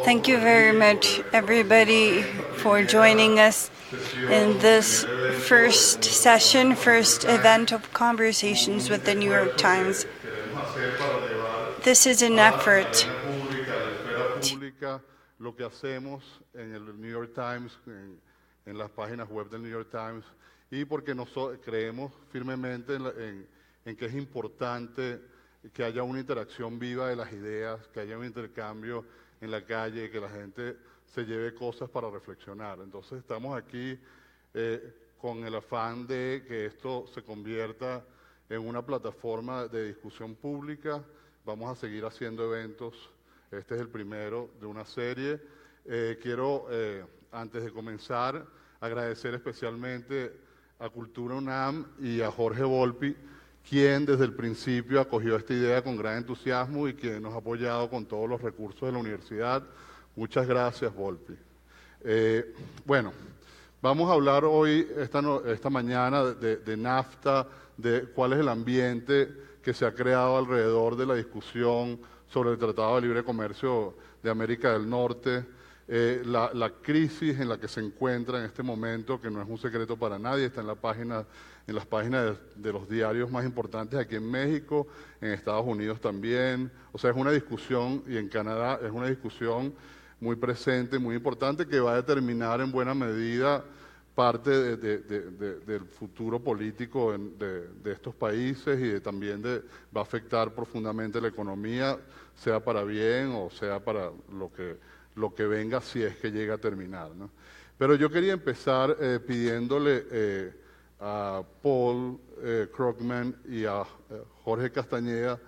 Thank you very much, everybody, for joining us in this first session, first event of conversations with the New York Times. This is an effort. Lo que hacemos en el New York Times, en las páginas web del New York Times, y porque creemos firmemente en que es importante que haya una interacción viva de las ideas, que haya un intercambio en la calle, que la gente se lleve cosas para reflexionar. Entonces estamos aquí con el afán de que esto se convierta en una plataforma de discusión pública. Vamos a seguir haciendo eventos. Este es el primero de una serie. Quiero, antes de comenzar, agradecer especialmente a Cultura UNAM y a Jorge Volpi, quien desde el principio acogió esta idea con gran entusiasmo y quien nos ha apoyado con todos los recursos de la universidad. Muchas gracias, Volpi. Bueno, vamos a hablar hoy, esta mañana, de NAFTA, de cuál es el ambiente que se ha creado alrededor de la discusión sobre el Tratado de Libre Comercio de América del Norte, la crisis en la que se encuentra en este momento, que no es un secreto para nadie, está en las páginas de los diarios más importantes aquí en México, en Estados Unidos también. O sea, es una discusión, y en Canadá es una discusión muy presente, muy importante, que va a determinar en buena medida parte del futuro político de estos países y también va a afectar profundamente la economía, sea para bien o sea para lo que venga, si es que llega a terminar, ¿no? Pero yo quería empezar pidiéndole a Paul Krugman y a Jorge Castañeda,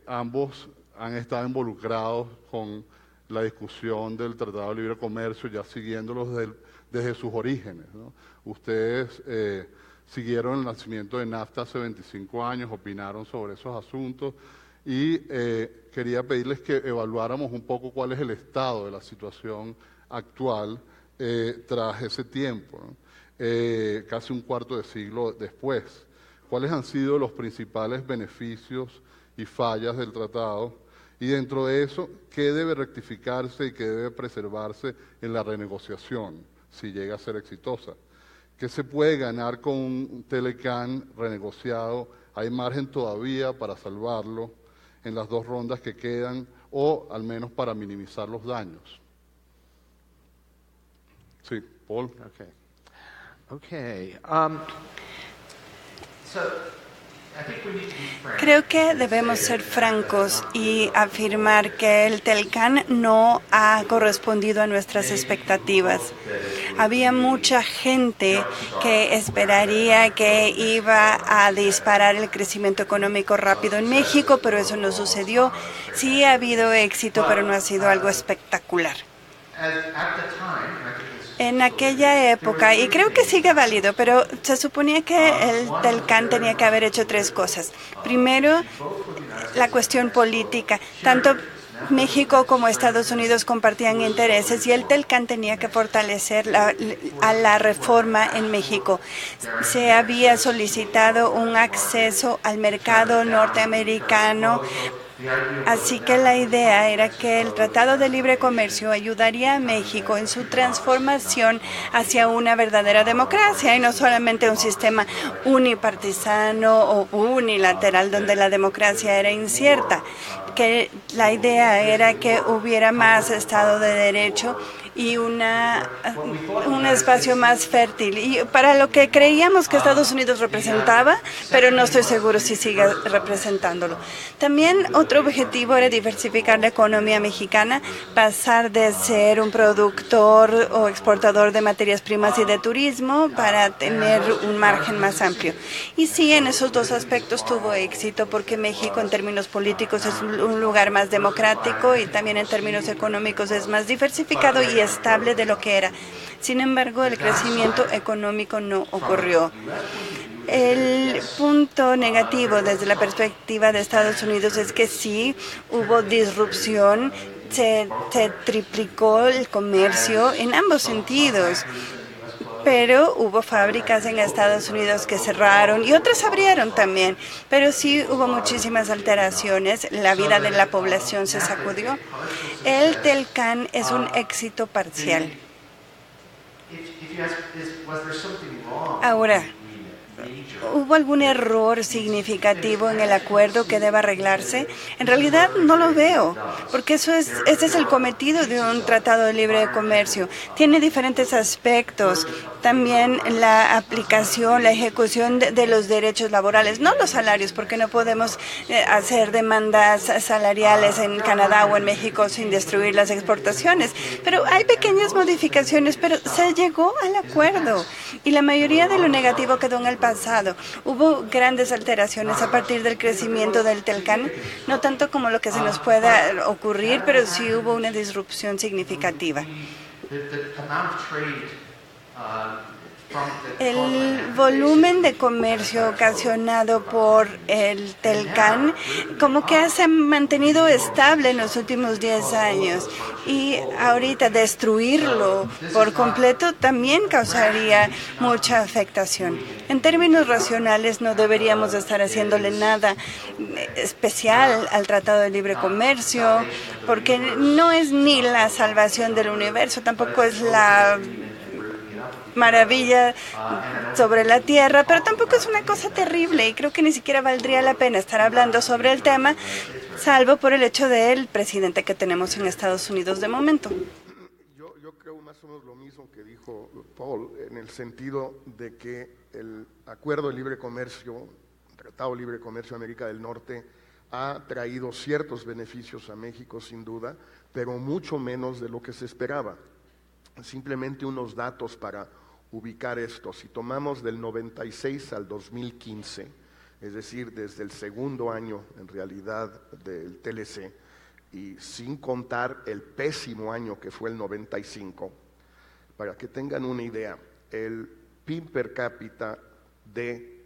ambos han estado involucrados con la discusión del Tratado de Libre Comercio, ya siguiéndolos desde sus orígenes, ¿no? Ustedes siguieron el nacimiento de NAFTA hace 25 años, opinaron sobre esos asuntos y quería pedirles que evaluáramos un poco cuál es el estado de la situación actual tras ese tiempo, ¿no? Casi un cuarto de siglo después. ¿Cuáles han sido los principales beneficios y fallas del tratado? Y dentro de eso, ¿qué debe rectificarse y qué debe preservarse en la renegociación, si llega a ser exitosa? ¿Qué se puede ganar con un Telecan renegociado? ¿Hay margen todavía para salvarlo en las dos rondas que quedan o al menos para minimizar los daños? Sí, Paul. Creo que debemos ser francos y afirmar que el Telcan no ha correspondido a nuestras expectativas. Había mucha gente que esperaría que iba a disparar el crecimiento económico rápido en México, pero eso no sucedió. Sí ha habido éxito, pero no ha sido algo espectacular. En aquella época, y creo que sigue válido, pero se suponía que el Telcan tenía que haber hecho tres cosas. Primero, la cuestión política. Tanto México como Estados Unidos compartían intereses y el Telcan tenía que fortalecer a la reforma en México. Se había solicitado un acceso al mercado norteamericano. Así que la idea era que el Tratado de Libre Comercio ayudaría a México en su transformación hacia una verdadera democracia y no solamente un sistema unipartisano o unilateral donde la democracia era incierta. Que la idea era que hubiera más Estado de Derecho y un espacio más fértil. Y para lo que creíamos que Estados Unidos representaba, pero no estoy seguro si sigue representándolo. También otro objetivo era diversificar la economía mexicana, pasar de ser un productor o exportador de materias primas y de turismo para tener un margen más amplio. Y sí, en esos dos aspectos tuvo éxito porque México en términos políticos es un lugar más democrático y también en términos económicos es más diversificado y estable de lo que era. Sin embargo, el crecimiento económico no ocurrió. El punto negativo desde la perspectiva de Estados Unidos es que sí hubo disrupción, se triplicó el comercio en ambos sentidos. pero hubo fábricas en Estados Unidos que cerraron y otras abrieron también, pero sí hubo muchísimas alteraciones, la vida de la población se sacudió. El Telcán es un éxito parcial. Ahora, ¿hubo algún error significativo en el acuerdo que deba arreglarse? En realidad no lo veo, porque ese es el cometido de un tratado de libre comercio. Tiene diferentes aspectos, también la aplicación, la ejecución de los derechos laborales, no los salarios, porque no podemos hacer demandas salariales en Canadá o en México sin destruir las exportaciones. Pero hay pequeñas modificaciones, pero se llegó al acuerdo y la mayoría de lo negativo quedó en el pasado. Hubo grandes alteraciones a partir del crecimiento del Telcán, no tanto como lo que se nos pueda ocurrir, pero sí hubo una disrupción significativa. El volumen de comercio ocasionado por el Telcán como que se ha mantenido estable en los últimos 10 años y ahorita destruirlo por completo también causaría mucha afectación. En términos racionales no deberíamos estar haciéndole nada especial al Tratado de Libre Comercio porque no es ni la salvación del universo, tampoco es la maravilla sobre la tierra, pero tampoco es una cosa terrible y creo que ni siquiera valdría la pena estar hablando sobre el tema, salvo por el hecho del presidente que tenemos en Estados Unidos de momento. Yo creo más o menos lo mismo que dijo Paul, en el sentido de que el Acuerdo de Libre Comercio, Tratado de Libre Comercio de América del Norte, ha traído ciertos beneficios a México sin duda, pero mucho menos de lo que se esperaba. Simplemente unos datos para ubicar esto. Si tomamos del 96 al 2015, es decir, desde el segundo año en realidad del TLC, y sin contar el pésimo año que fue el 95, para que tengan una idea, el PIB per cápita de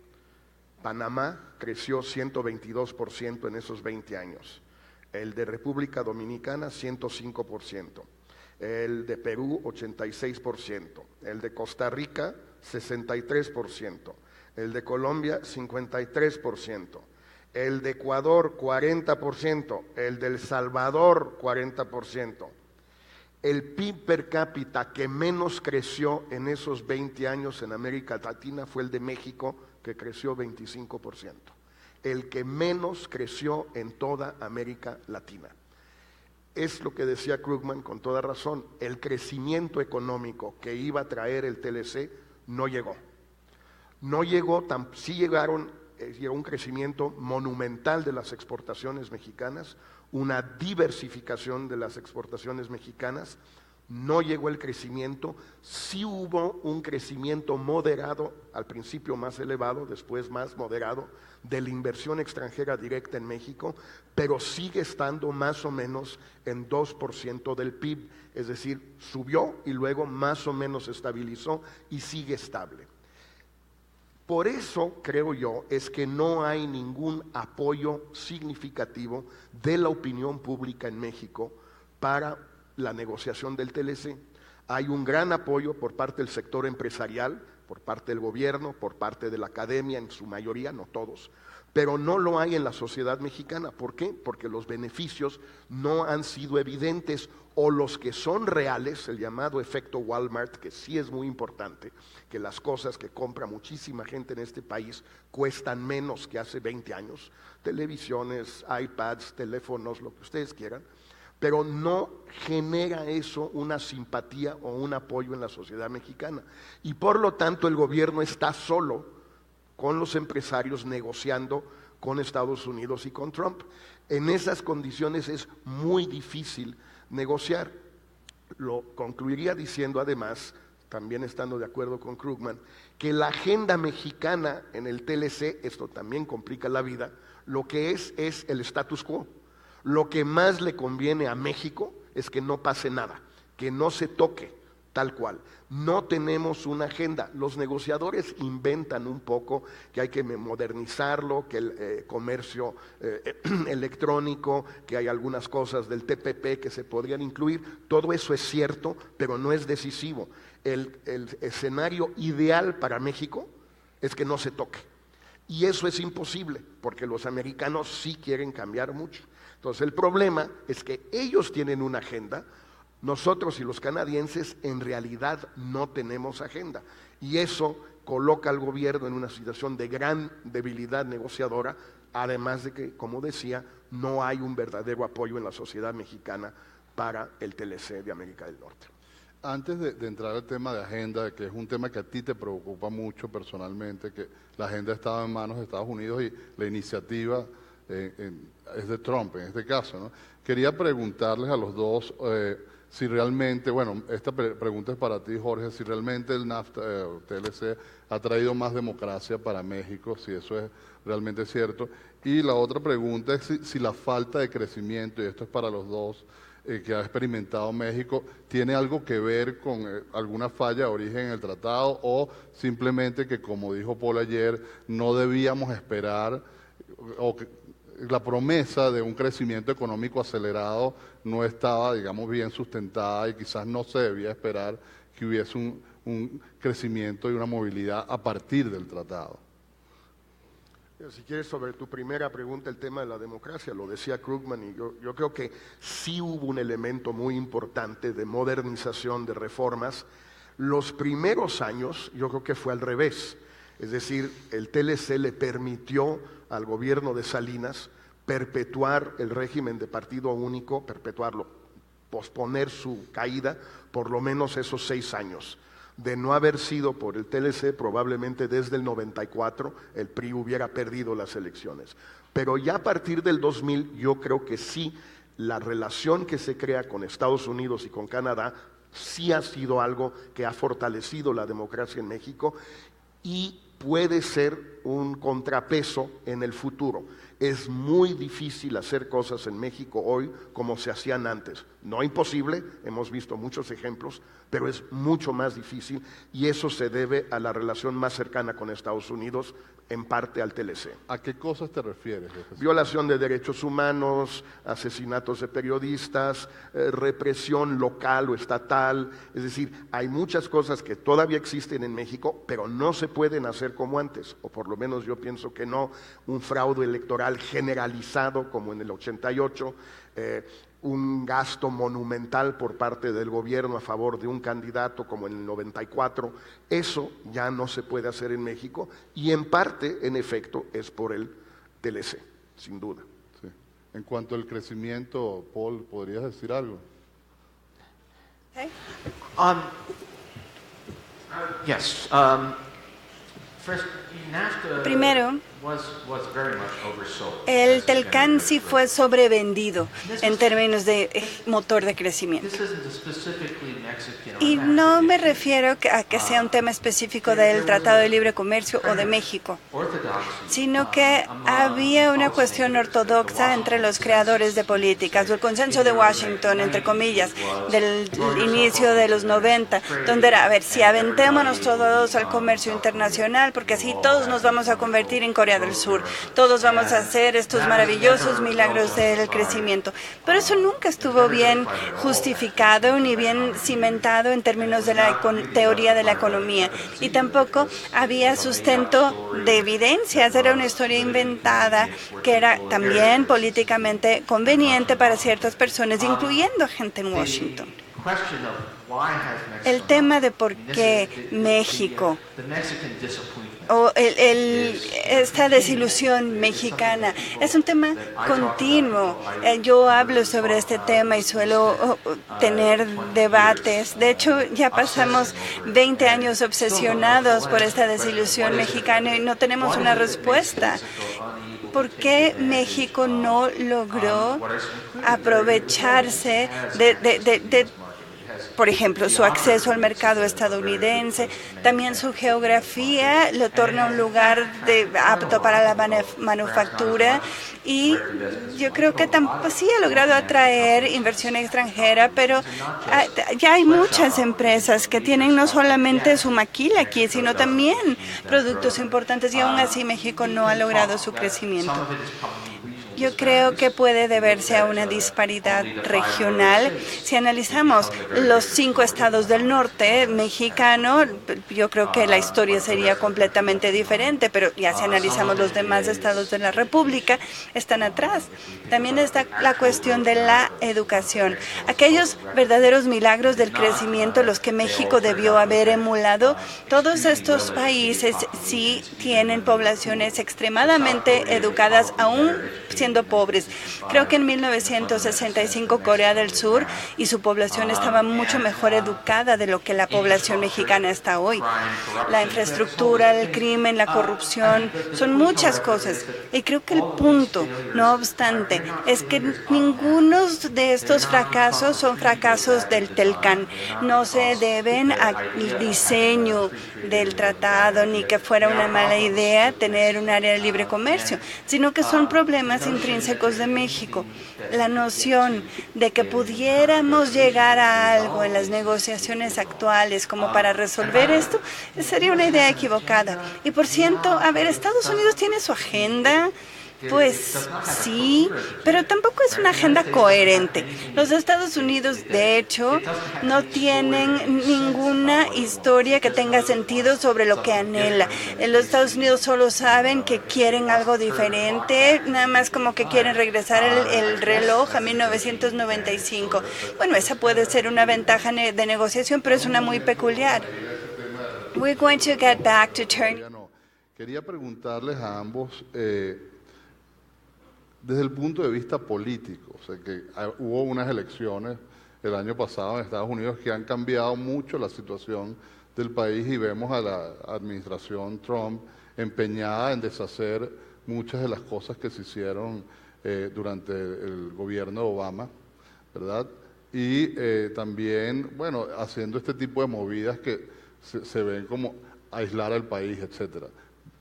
Panamá creció 122% en esos 20 años, el de República Dominicana 105%. El de Perú 86%, el de Costa Rica 63%, el de Colombia 53%, el de Ecuador 40%, el de El Salvador 40%. El PIB per cápita que menos creció en esos 20 años en América Latina fue el de México, que creció 25%. El que menos creció en toda América Latina. Es lo que decía Krugman con toda razón, el crecimiento económico que iba a traer el TLC no llegó. No llegó, sí llegó un crecimiento monumental de las exportaciones mexicanas, una diversificación de las exportaciones mexicanas, no llegó el crecimiento, sí hubo un crecimiento moderado, al principio más elevado, después más moderado, de la inversión extranjera directa en México, pero sigue estando más o menos en 2% del PIB, es decir, subió y luego más o menos se estabilizó y sigue estable. Por eso, creo yo, es que no hay ningún apoyo significativo de la opinión pública en México para la negociación del TLC. Hay un gran apoyo por parte del sector empresarial, por parte del gobierno, por parte de la academia, en su mayoría, no todos, pero no lo hay en la sociedad mexicana. ¿Por qué? Porque los beneficios no han sido evidentes, o los que son reales, el llamado efecto Walmart, que sí es muy importante, que las cosas que compra muchísima gente en este país cuestan menos que hace 20 años, televisiones, iPads, teléfonos, lo que ustedes quieran, pero no genera eso una simpatía o un apoyo en la sociedad mexicana. Y por lo tanto el gobierno está solo con los empresarios negociando con Estados Unidos y con Trump. En esas condiciones es muy difícil negociar. Lo concluiría diciendo además, también estando de acuerdo con Krugman, que la agenda mexicana en el TLC, esto también complica la vida, lo que es el status quo. Lo que más le conviene a México es que no pase nada, que no se toque tal cual. No tenemos una agenda. Los negociadores inventan un poco que hay que modernizarlo, que el comercio electrónico, que hay algunas cosas del TPP que se podrían incluir. Todo eso es cierto, pero no es decisivo. El escenario ideal para México es que no se toque. Y eso es imposible, porque los americanos sí quieren cambiar mucho. Entonces el problema es que ellos tienen una agenda, nosotros y los canadienses en realidad no tenemos agenda. Y eso coloca al gobierno en una situación de gran debilidad negociadora, además de que, como decía, no hay un verdadero apoyo en la sociedad mexicana para el TLC de América del Norte. Antes de entrar al tema de agenda, que es un tema que a ti te preocupa mucho personalmente, que la agenda estaba en manos de Estados Unidos y la iniciativa es de Trump en este caso, ¿no? Quería preguntarles a los dos si realmente, bueno, esta pregunta es para ti, Jorge, si realmente el NAFTA, TLC ha traído más democracia para México, si eso es realmente cierto. Y la otra pregunta es si la falta de crecimiento, y esto es para los dos, que ha experimentado México, ¿tiene algo que ver con alguna falla de origen en el tratado o simplemente que, como dijo Paul ayer, no debíamos esperar o que la promesa de un crecimiento económico acelerado no estaba, digamos, bien sustentada y quizás no se debía esperar que hubiese un crecimiento y una movilidad a partir del tratado? Si quieres, sobre tu primera pregunta, el tema de la democracia, lo decía Krugman, y yo creo que sí hubo un elemento muy importante de modernización, de reformas. Los primeros años, yo creo que fue al revés. Es decir, el TLC le permitió al gobierno de Salinas perpetuar el régimen de partido único, perpetuarlo, posponer su caída por lo menos esos 6 años. De no haber sido por el TLC, probablemente desde el 94 el PRI hubiera perdido las elecciones. Pero ya a partir del 2000 yo creo que sí, la relación que se crea con Estados Unidos y con Canadá sí ha sido algo que ha fortalecido la democracia en México y puede ser un contrapeso en el futuro. Es muy difícil hacer cosas en México hoy como se hacían antes. No imposible, hemos visto muchos ejemplos, pero es mucho más difícil y eso se debe a la relación más cercana con Estados Unidos, en parte al TLC. ¿A qué cosas te refieres? Violación de derechos humanos, asesinatos de periodistas, represión local o estatal. Es decir, hay muchas cosas que todavía existen en México, pero no se pueden hacer como antes, o por lo menos yo pienso que no. Un fraude electoral generalizado como en el 88, un gasto monumental por parte del gobierno a favor de un candidato como en el 94, eso ya no se puede hacer en México y en parte, en efecto, es por el TLC, sin duda. Sí. En cuanto al crecimiento, Paul, ¿podrías decir algo? Okay. Yes. First, NAFTA Primero, was very much oversold. el Telcán sí fue sobrevendido en términos de motor de crecimiento. This isn't specifically Mexican or Y Mexican no me issue. refiero a que sea un tema específico del Tratado de Libre Comercio o de México, Orthodoxy, sino que había una cuestión ortodoxa entre los creadores de políticas, o el consenso de Washington, entre comillas, del inicio de los 90, donde era, a ver, si aventémonos todos al comercio internacional, porque así todos nos vamos a convertir en Corea del Sur, todos vamos a hacer estos maravillosos milagros del crecimiento. Pero eso nunca estuvo bien justificado ni bien cimentado en términos de la teoría de la economía, y tampoco había sustento de evidencias. Era una historia inventada que era también políticamente conveniente para ciertas personas, incluyendo gente en Washington. question of why has Mexico El tema de por qué México the Mexican disappointment o esta desilusión mexicana es un tema continuo. Yo hablo sobre este tema y suelo tener debates. De hecho, ya pasamos 20 años obsesionados por esta desilusión mexicana y no tenemos una respuesta. ¿Por qué México no logró aprovecharse de por ejemplo, su acceso al mercado estadounidense, también su geografía lo torna un lugar apto para la manufactura, y yo creo que sí ha logrado atraer inversión extranjera, pero ya hay muchas empresas que tienen no solamente su maquila aquí, sino también productos importantes, y aún así México no ha logrado su crecimiento. Yo creo que puede deberse a una disparidad regional. Si analizamos los 5 estados del norte mexicano, yo creo que la historia sería completamente diferente, pero ya si analizamos los demás estados de la República, están atrás. También está la cuestión de la educación. Aquellos verdaderos milagros del crecimiento, los que México debió haber emulado, todos estos países sí tienen poblaciones extremadamente educadas, aún siendo pobres. Creo que en 1965 Corea del Sur y su población estaba mucho mejor educada de lo que la población mexicana está hoy. La infraestructura, el crimen, la corrupción, son muchas cosas. Y creo que el punto, no obstante, es que ninguno de estos fracasos son fracasos del Telcán. No se deben al diseño del tratado ni que fuera una mala idea tener un área de libre comercio, sino que son problemas intrínsecos de México. La noción de que pudiéramos llegar a algo en las negociaciones actuales como para resolver esto sería una idea equivocada. Y por cierto, a ver, Estados Unidos tiene su agenda. Pues sí, pero tampoco es una agenda coherente. Los Estados Unidos, de hecho, no tienen ninguna historia que tenga sentido sobre lo que anhela. Los Estados Unidos solo saben que quieren algo diferente, nada más como que quieren regresar el reloj a 1995. Bueno, esa puede ser una ventaja de negociación, pero es una muy peculiar. We're going to get back to turn. Quería preguntarles a ambos, desde el punto de vista político, o sea, que hubo unas elecciones el año pasado en Estados Unidos que han cambiado mucho la situación del país y vemos a la administración Trump empeñada en deshacer muchas de las cosas que se hicieron durante el gobierno de Obama, ¿verdad? Y también, bueno, haciendo este tipo de movidas que se ven como aislar al país, etcétera.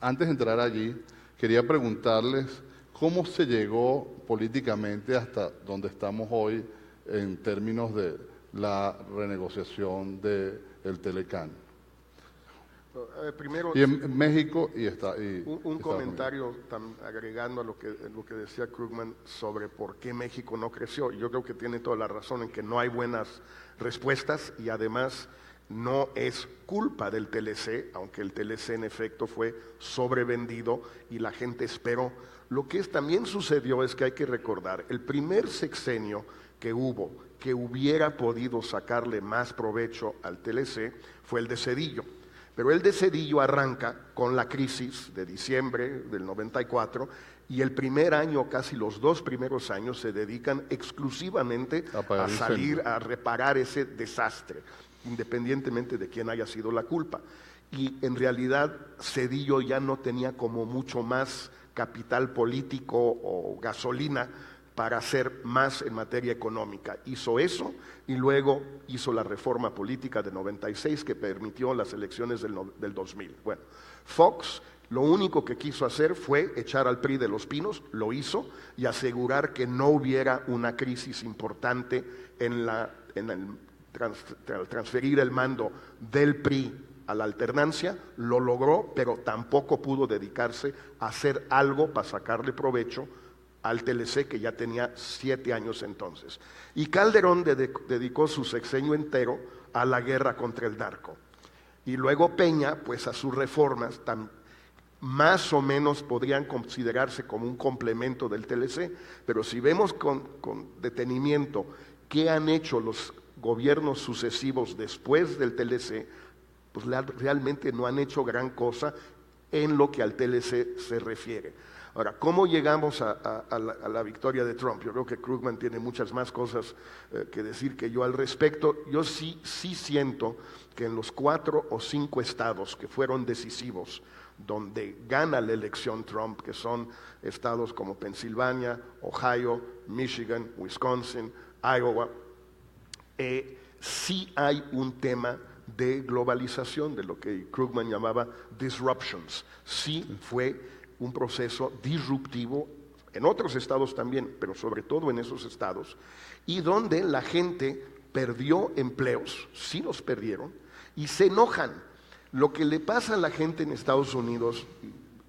Antes de entrar allí, quería preguntarles ¿cómo se llegó políticamente hasta donde estamos hoy en términos de la renegociación del Telecán? Primero, y en México y un comentario agregando a lo que decía Krugman sobre por qué México no creció. Yo creo que tiene toda la razón en que no hay buenas respuestas y además no es culpa del TLC, aunque el TLC en efecto fue sobrevendido y la gente esperó. Lo que también sucedió es que hay que recordar, el primer sexenio que hubo, que hubiera podido sacarle más provecho al TLC, fue el de Zedillo. Pero el de Zedillo arranca con la crisis de diciembre del 94 y el primer año, casi los 2 primeros años, se dedican exclusivamente a salir a reparar ese desastre, independientemente de quién haya sido la culpa. Y en realidad Zedillo ya no tenía como mucho más capital político o gasolina para hacer más en materia económica. Hizo eso y luego hizo la reforma política de 96 que permitió las elecciones del 2000. Bueno, Fox lo único que quiso hacer fue echar al PRI de los pinos, lo hizo, y asegurar que no hubiera una crisis importante al transferir el mando del PRI a la alternancia. Lo logró, pero tampoco pudo dedicarse a hacer algo para sacarle provecho al TLC, que ya tenía 7 años entonces. Y Calderón dedicó su sexenio entero a la guerra contra el narco. Y luego Peña, pues a sus reformas, más o menos podrían considerarse como un complemento del TLC, pero si vemos con detenimiento qué han hecho los gobiernos sucesivos después del TLC, pues realmente no han hecho gran cosa en lo que al TLC se refiere. Ahora, ¿cómo llegamos a la victoria de Trump? Yo creo que Krugman tiene muchas más cosas que decir que yo al respecto. Yo sí siento que en los 4 o 5 estados que fueron decisivos, donde gana la elección Trump, que son estados como Pensilvania, Ohio, Michigan, Wisconsin, Iowa, sí hay un tema de globalización, de lo que Krugman llamaba disruptions. Sí fue un proceso disruptivo en otros estados también, pero sobre todo en esos estados, y donde la gente perdió empleos, sí los perdieron, y se enojan. Lo que le pasa a la gente en Estados Unidos,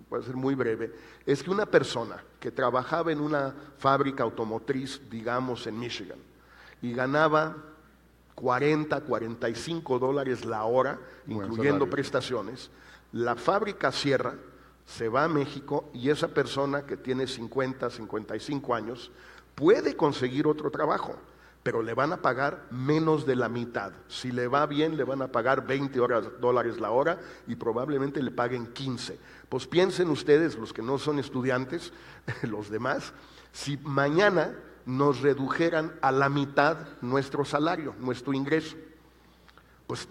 voy a ser muy breve, es que una persona que trabajaba en una fábrica automotriz, digamos en Michigan, y ganaba $45 la hora, incluyendo prestaciones, la fábrica cierra, se va a México y esa persona que tiene 50, 55 años puede conseguir otro trabajo, pero le van a pagar menos de la mitad. Si le va bien, le van a pagar $20 la hora y probablemente le paguen 15. Pues piensen ustedes, los que no son estudiantes, los demás, si mañana nos redujeran a la mitad nuestro salario, nuestro ingreso, pues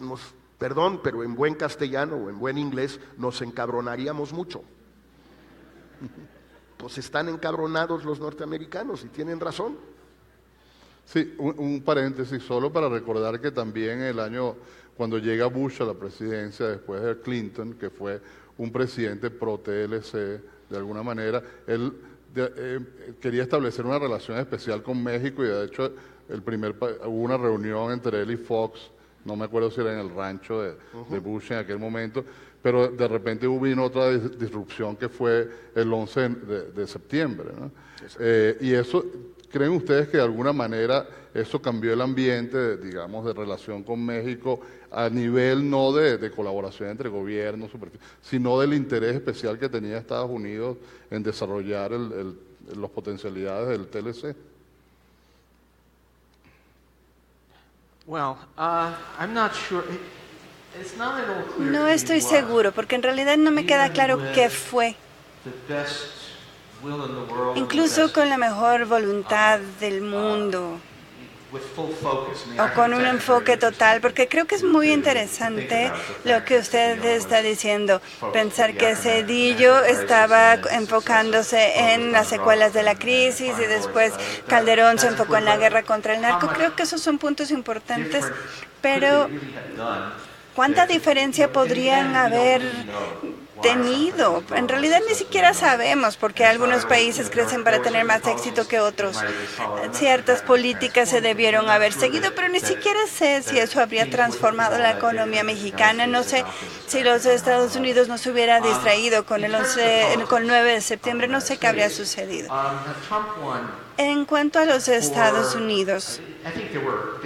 perdón, pero en buen castellano o en buen inglés nos encabronaríamos mucho. Pues están encabronados los norteamericanos y tienen razón. Sí, un paréntesis solo para recordar que también el año, cuando llega Bush a la presidencia, después de Clinton, que fue un presidente pro TLC, de alguna manera, él quería establecer una relación especial con México y de hecho hubo una reunión entre él y Fox, no me acuerdo si era en el rancho de Bush en aquel momento, pero de repente vino otra disrupción que fue el 11 de septiembre, ¿no? Y eso, ¿creen ustedes que de alguna manera eso cambió el ambiente, digamos, de relación con México a nivel no de colaboración entre gobiernos, sino del interés especial que tenía Estados Unidos en desarrollar las potencialidades del TLC? Well, I'm not sure. It's not at all clear No to me estoy what seguro, porque en realidad no me queda claro qué fue. the best will in the world, the Incluso best, con la mejor voluntad del mundo with full focus. I mean, I o think con it's un actually enfoque very total, porque creo que es muy interesante lo que usted está diciendo. Pensar que Zedillo estaba enfocándose en las secuelas de la crisis y después Calderón se enfocó en la guerra contra el narco. Creo que esos son puntos importantes, pero ¿cuánta diferencia podrían haber tenido? En realidad ni siquiera sabemos, porque algunos países crecen para tener más éxito que otros. Ciertas políticas se debieron haber seguido, pero ni siquiera sé si eso habría transformado la economía mexicana. No sé si los Estados Unidos no se hubiera distraído con el 9 de septiembre, no sé qué habría sucedido. Trump won. En cuanto a los Estados Unidos, I think there were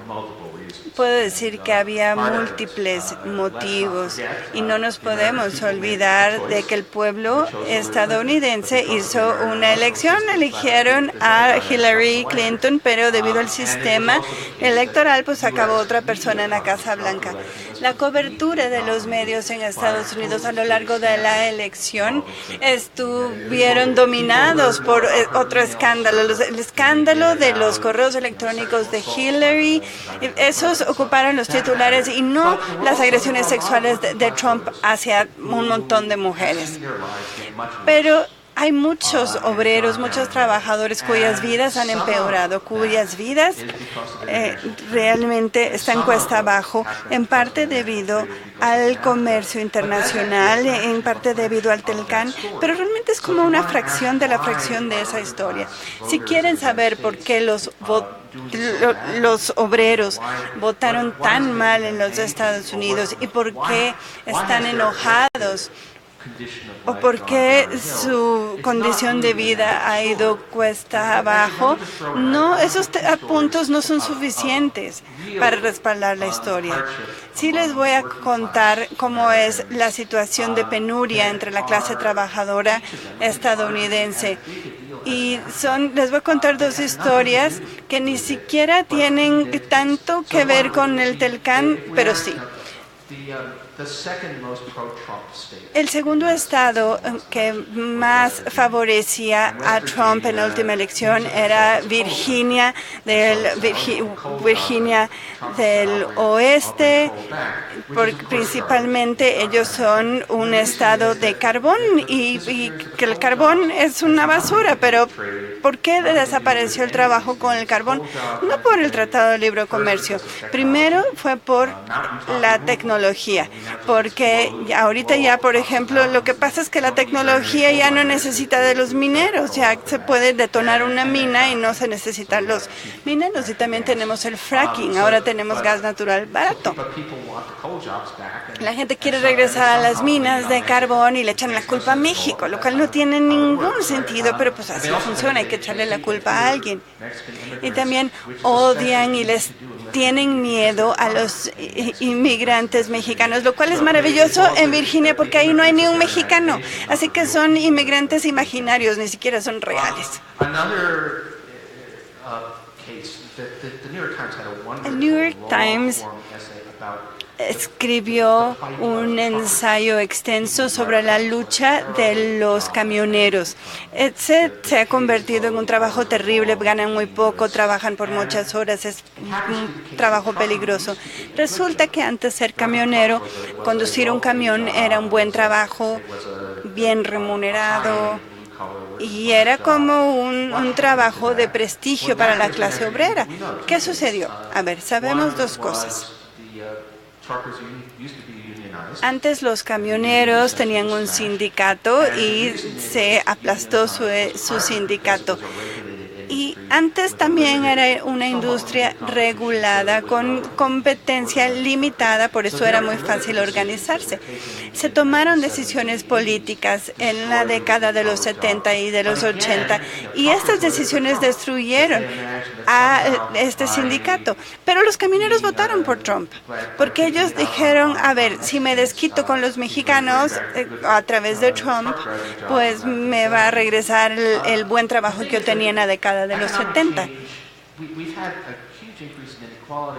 multiple reasons. puedo decir que había múltiples motivos y no nos podemos olvidar de que el pueblo estadounidense hizo una elección, eligieron a Hillary Clinton, pero debido al sistema electoral pues acabó otra persona en la Casa Blanca. La cobertura de los medios en Estados Unidos a lo largo de la elección estuvieron dominados por otro escándalo, el escándalo de los correos electrónicos de Hillary. Esos ocuparon los titulares y no las agresiones sexuales de Trump hacia un montón de mujeres. Pero hay muchos obreros, muchos trabajadores cuyas vidas han empeorado, cuyas vidas realmente están cuesta abajo, en parte debido al comercio internacional, en parte debido al Telcán, pero realmente es como una fracción de la fracción de esa historia. Si quieren saber por qué los obreros votaron tan mal en los Estados Unidos y por qué están enojados, o por qué su condición de vida ha ido cuesta abajo, no, esos puntos no son suficientes para respaldar la historia. Sí les voy a contar cómo es la situación de penuria entre la clase trabajadora estadounidense. Y les voy a contar dos historias que ni siquiera tienen tanto que ver con el Telcán, pero sí. El segundo estado que más favorecía a Trump en la última elección era Virginia del Oeste, porque principalmente ellos son un estado de carbón y que el carbón es una basura, pero ¿por qué desapareció el trabajo con el carbón? No por el Tratado de Libre Comercio. Primero fue por la tecnología. porque ahorita ya, por ejemplo, lo que pasa es que la tecnología ya no necesita de los mineros, ya se puede detonar una mina y no se necesitan los mineros. Y también tenemos el fracking, ahora tenemos gas natural barato. La gente quiere regresar a las minas de carbón y le echan la culpa a México, lo cual no tiene ningún sentido, pero pues así funciona, hay que echarle la culpa a alguien. Y también odian y les tienen miedo a los inmigrantes mexicanos, lo cual es maravilloso en Virginia porque ahí no hay ni un mexicano, así que son inmigrantes imaginarios, ni siquiera son reales. El New York Times escribió un ensayo extenso sobre la lucha de los camioneros. Se ha convertido en un trabajo terrible, ganan muy poco, trabajan por muchas horas, es un trabajo peligroso. Resulta que antes ser camionero, conducir un camión era un buen trabajo, bien remunerado, y era como un trabajo de prestigio para la clase obrera. ¿Qué sucedió? A ver, sabemos dos cosas. Antes los camioneros tenían un sindicato y se aplastó su sindicato. Y antes también era una industria regulada con competencia limitada, por eso era muy fácil organizarse. Se tomaron decisiones políticas en la década de los 70 y de los 80 y estas decisiones destruyeron a este sindicato. Pero los camioneros votaron por Trump porque ellos dijeron, a ver, si me desquito con los mexicanos a través de Trump, pues me va a regresar el buen trabajo que yo tenía en la década de los 70.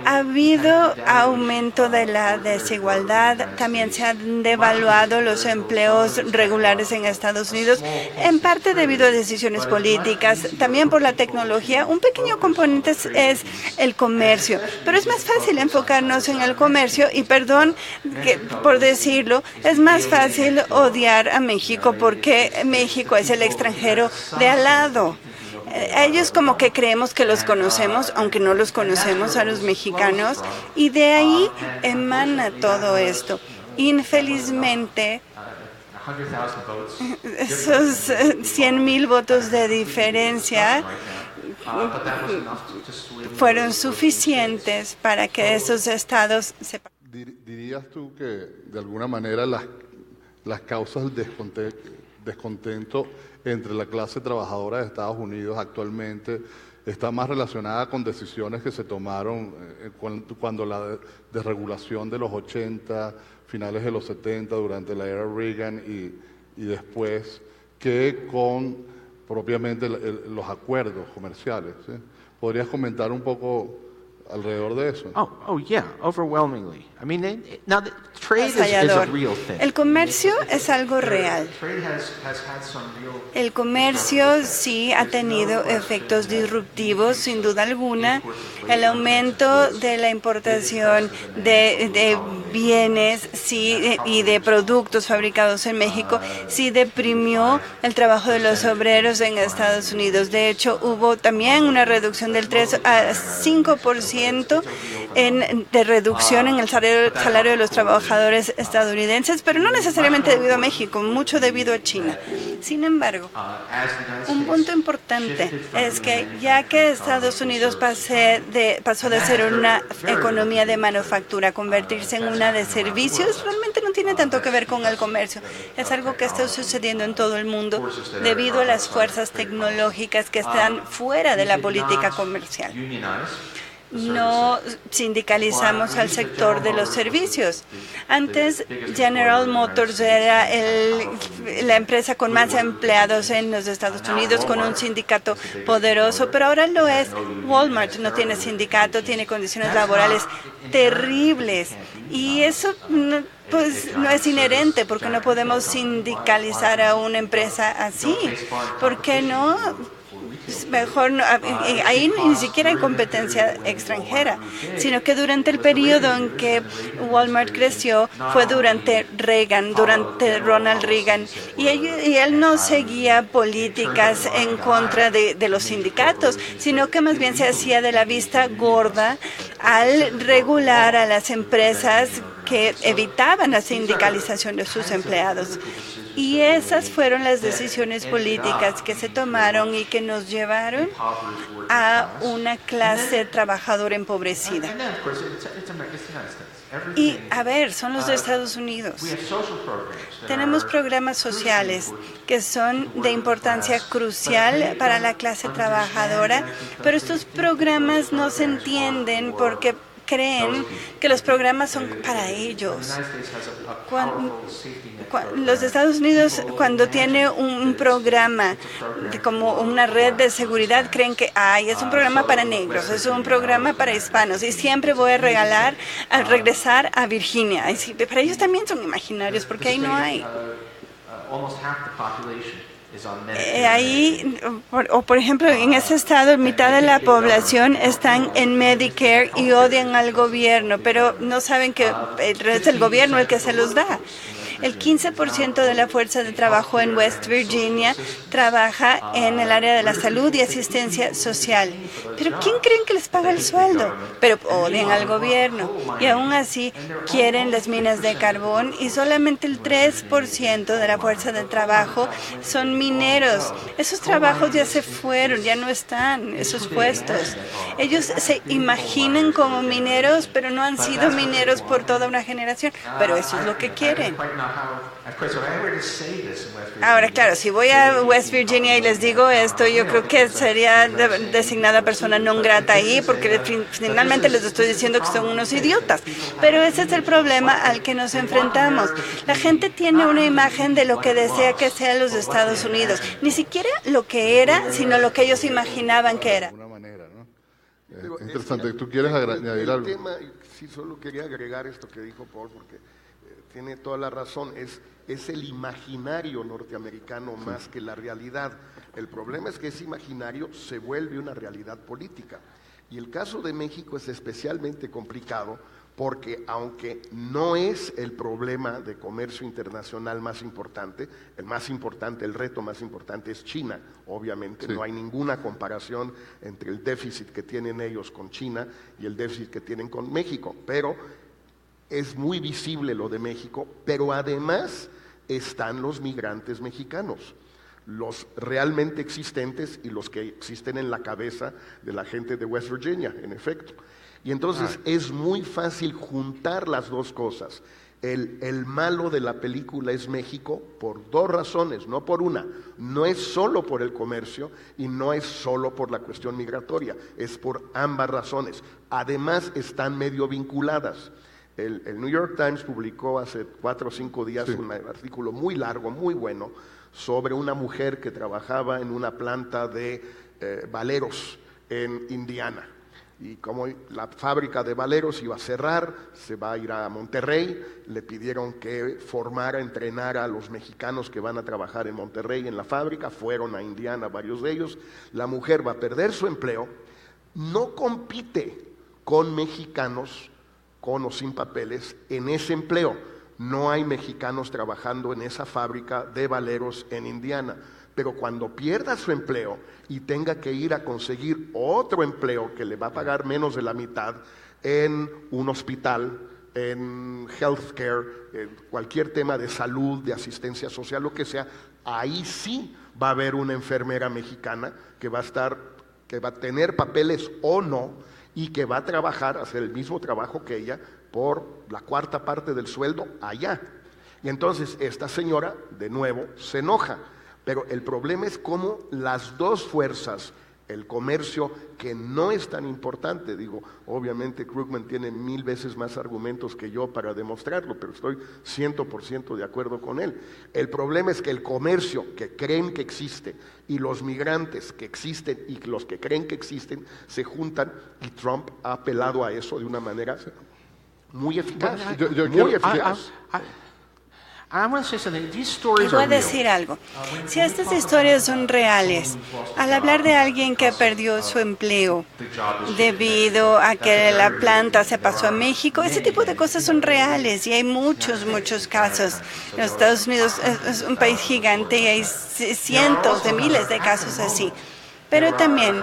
Ha habido aumento de la desigualdad, también se han devaluado los empleos regulares en Estados Unidos, en parte debido a decisiones políticas, también por la tecnología. Un pequeño componente es el comercio, pero es más fácil enfocarnos en el comercio y perdón por decirlo, es más fácil odiar a México porque México es el extranjero de al lado. Ellos como que creemos que los conocemos, aunque no los conocemos a los mexicanos, y de ahí emana todo esto. Infelizmente, esos 100,000 votos de diferencia fueron suficientes para que esos estados se... ¿Dirías tú que de alguna manera las causas del descontento entre la clase trabajadora de Estados Unidos actualmente está más relacionada con decisiones que se tomaron cuando la desregulación de los 80, finales de los 70, durante la era Reagan y después, que con propiamente los acuerdos comerciales? ¿Sí? ¿Podrías comentar un poco alrededor de eso? Oh, yeah, overwhelmingly. I mean, now the trade is a real thing. El comercio es algo real. El comercio sí ha tenido efectos disruptivos, sin duda alguna. El aumento de la importación de bienes y de productos fabricados en México sí deprimió el trabajo de los obreros en Estados Unidos. De hecho, hubo también una reducción del 3 a 5% de reducción en el salario de los trabajadores estadounidenses, pero no necesariamente debido a México, mucho debido a China. Sin embargo, un punto importante es que ya que Estados Unidos pasó de ser una economía de manufactura a convertirse en una de servicios, realmente no tiene tanto que ver con el comercio. Es algo que está sucediendo en todo el mundo debido a las fuerzas tecnológicas que están fuera de la política comercial. No sindicalizamos al sector de los servicios. Antes, General Motors era la empresa con más empleados en los Estados Unidos, con un sindicato poderoso, pero ahora lo es Walmart. No tiene sindicato, tiene condiciones laborales terribles. Y eso pues no es inherente, porque no podemos sindicalizar a una empresa así. ¿Por qué no? Mejor no, ahí ni siquiera hay competencia extranjera, sino que durante el periodo en que Walmart creció fue durante Ronald Reagan, y él no seguía políticas en contra de los sindicatos, sino que más bien se hacía de la vista gorda al regular a las empresas que evitaban la sindicalización de sus empleados. Y esas fueron las decisiones políticas que se tomaron y que nos llevaron a una clase trabajadora empobrecida. Y, a ver, son los de Estados Unidos. Tenemos programas sociales que son de importancia crucial para la clase trabajadora, pero estos programas no se entienden porque creen que los programas son para ellos. Los Estados Unidos, cuando tiene un programa como una red de seguridad, creen que es un programa para negros, es un programa para hispanos, y siempre voy a regresar a Virginia. Para ellos también son imaginarios, porque ahí no hay. Por ejemplo, en ese estado, mitad de la población están en Medicare y odian al gobierno, pero no saben que es el gobierno el que se los da. El 15% de la fuerza de trabajo en West Virginia trabaja en el área de la salud y asistencia social. ¿Pero quién creen que les paga el sueldo? Pero odian al gobierno y aún así quieren las minas de carbón, y solamente el 3% de la fuerza de trabajo son mineros. Esos trabajos ya se fueron, ya no están, esos puestos. Ellos se imaginan como mineros, pero no han sido mineros por toda una generación. Pero eso es lo que quieren. Ahora, claro, si voy a West Virginia y les digo esto, yo creo que sería designada persona non grata ahí, porque finalmente les estoy diciendo que son unos idiotas. Pero ese es el problema al que nos enfrentamos. La gente tiene una imagen de lo que desea que sean los Estados Unidos. Ni siquiera lo que era, sino lo que ellos imaginaban que era. De alguna manera, ¿no? Interesante. ¿Tú quieres añadir algo? El tema, sí, solo quería agregar esto que dijo Paul, porque tiene toda la razón, es el imaginario norteamericano más que la realidad. El problema es que ese imaginario se vuelve una realidad política. Y el caso de México es especialmente complicado porque, aunque no es el problema de comercio internacional más importante, el reto más importante es China, obviamente. Sí. No hay ninguna comparación entre el déficit que tienen ellos con China y el déficit que tienen con México, pero es muy visible lo de México, pero además están los migrantes mexicanos, los realmente existentes y los que existen en la cabeza de la gente de West Virginia, en efecto. Y entonces es muy fácil juntar las dos cosas. El malo de la película es México por dos razones, no por una. No es solo por el comercio y no es solo por la cuestión migratoria, es por ambas razones. Además están medio vinculadas. El New York Times publicó hace 4 o 5 días un artículo muy largo, muy bueno, sobre una mujer que trabajaba en una planta de baleros en Indiana. Y como la fábrica de baleros iba a cerrar, se va a ir a Monterrey, le pidieron que entrenara a los mexicanos que van a trabajar en Monterrey en la fábrica, fueron a Indiana varios de ellos. La mujer va a perder su empleo, no compite con mexicanos con o sin papeles en ese empleo. No hay mexicanos trabajando en esa fábrica de baleros en Indiana, pero cuando pierda su empleo y tenga que ir a conseguir otro empleo que le va a pagar menos de la mitad en un hospital, en healthcare, en cualquier tema de salud, de asistencia social, lo que sea, ahí sí va a haber una enfermera mexicana que va a tener papeles o no, y que va a trabajar, hacer el mismo trabajo que ella por la 1/4 parte del sueldo allá. Y entonces esta señora, de nuevo, se enoja. Pero el problema es cómo las dos fuerzas, el comercio, que no es tan importante, digo, obviamente Krugman tiene 1000 veces más argumentos que yo para demostrarlo, pero estoy 100% de acuerdo con él. El problema es que el comercio que creen que existe y los migrantes que existen y los que creen que existen se juntan, y Trump ha apelado a eso de una manera muy eficaz. Muy eficaz. Y voy a decir algo. Si estas historias son reales, al hablar de alguien que perdió su empleo debido a que la planta se pasó a México, ese tipo de cosas son reales y hay muchos casos. Los Estados Unidos es un país gigante y hay cientos de miles de casos así. Pero también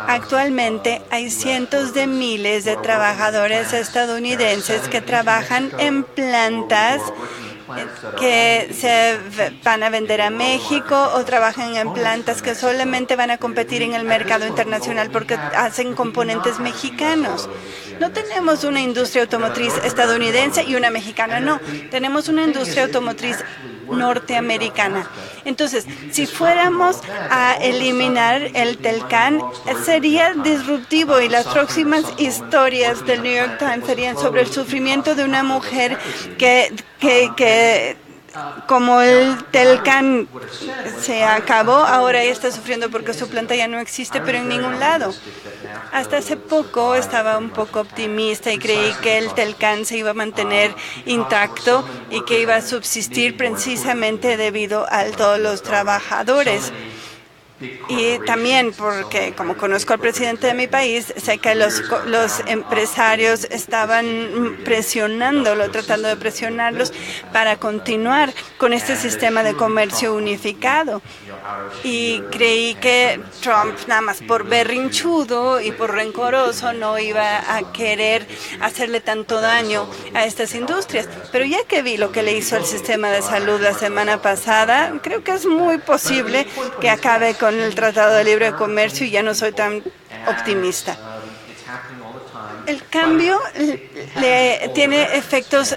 actualmente hay cientos de miles de trabajadores estadounidenses que trabajan en plantas que se van a vender a México o trabajan en plantas que solamente van a competir en el mercado internacional porque hacen componentes mexicanos. No tenemos una industria automotriz estadounidense y una mexicana, no. Tenemos una industria automotriz norteamericana. Entonces, si fuéramos a eliminar el Telcán, sería disruptivo y las próximas historias del New York Times serían sobre el sufrimiento de una mujer que como el Telcán se acabó, ahora ella está sufriendo porque su planta ya no existe, pero en ningún lado. Hasta hace poco estaba un poco optimista y creí que el Telcán se iba a mantener intacto y que iba a subsistir precisamente debido a todos los trabajadores. Y también porque, como conozco al presidente de mi país, sé que los empresarios estaban presionándolo, tratando de presionarlos para continuar con este sistema de comercio unificado. Y creí que Trump, nada más por berrinchudo y por rencoroso, no iba a querer hacerle tanto daño a estas industrias. Pero ya que vi lo que le hizo al sistema de salud la semana pasada, creo que es muy posible que acabe con el Tratado de Libre Comercio y ya no soy tan optimista. El cambio tiene efectos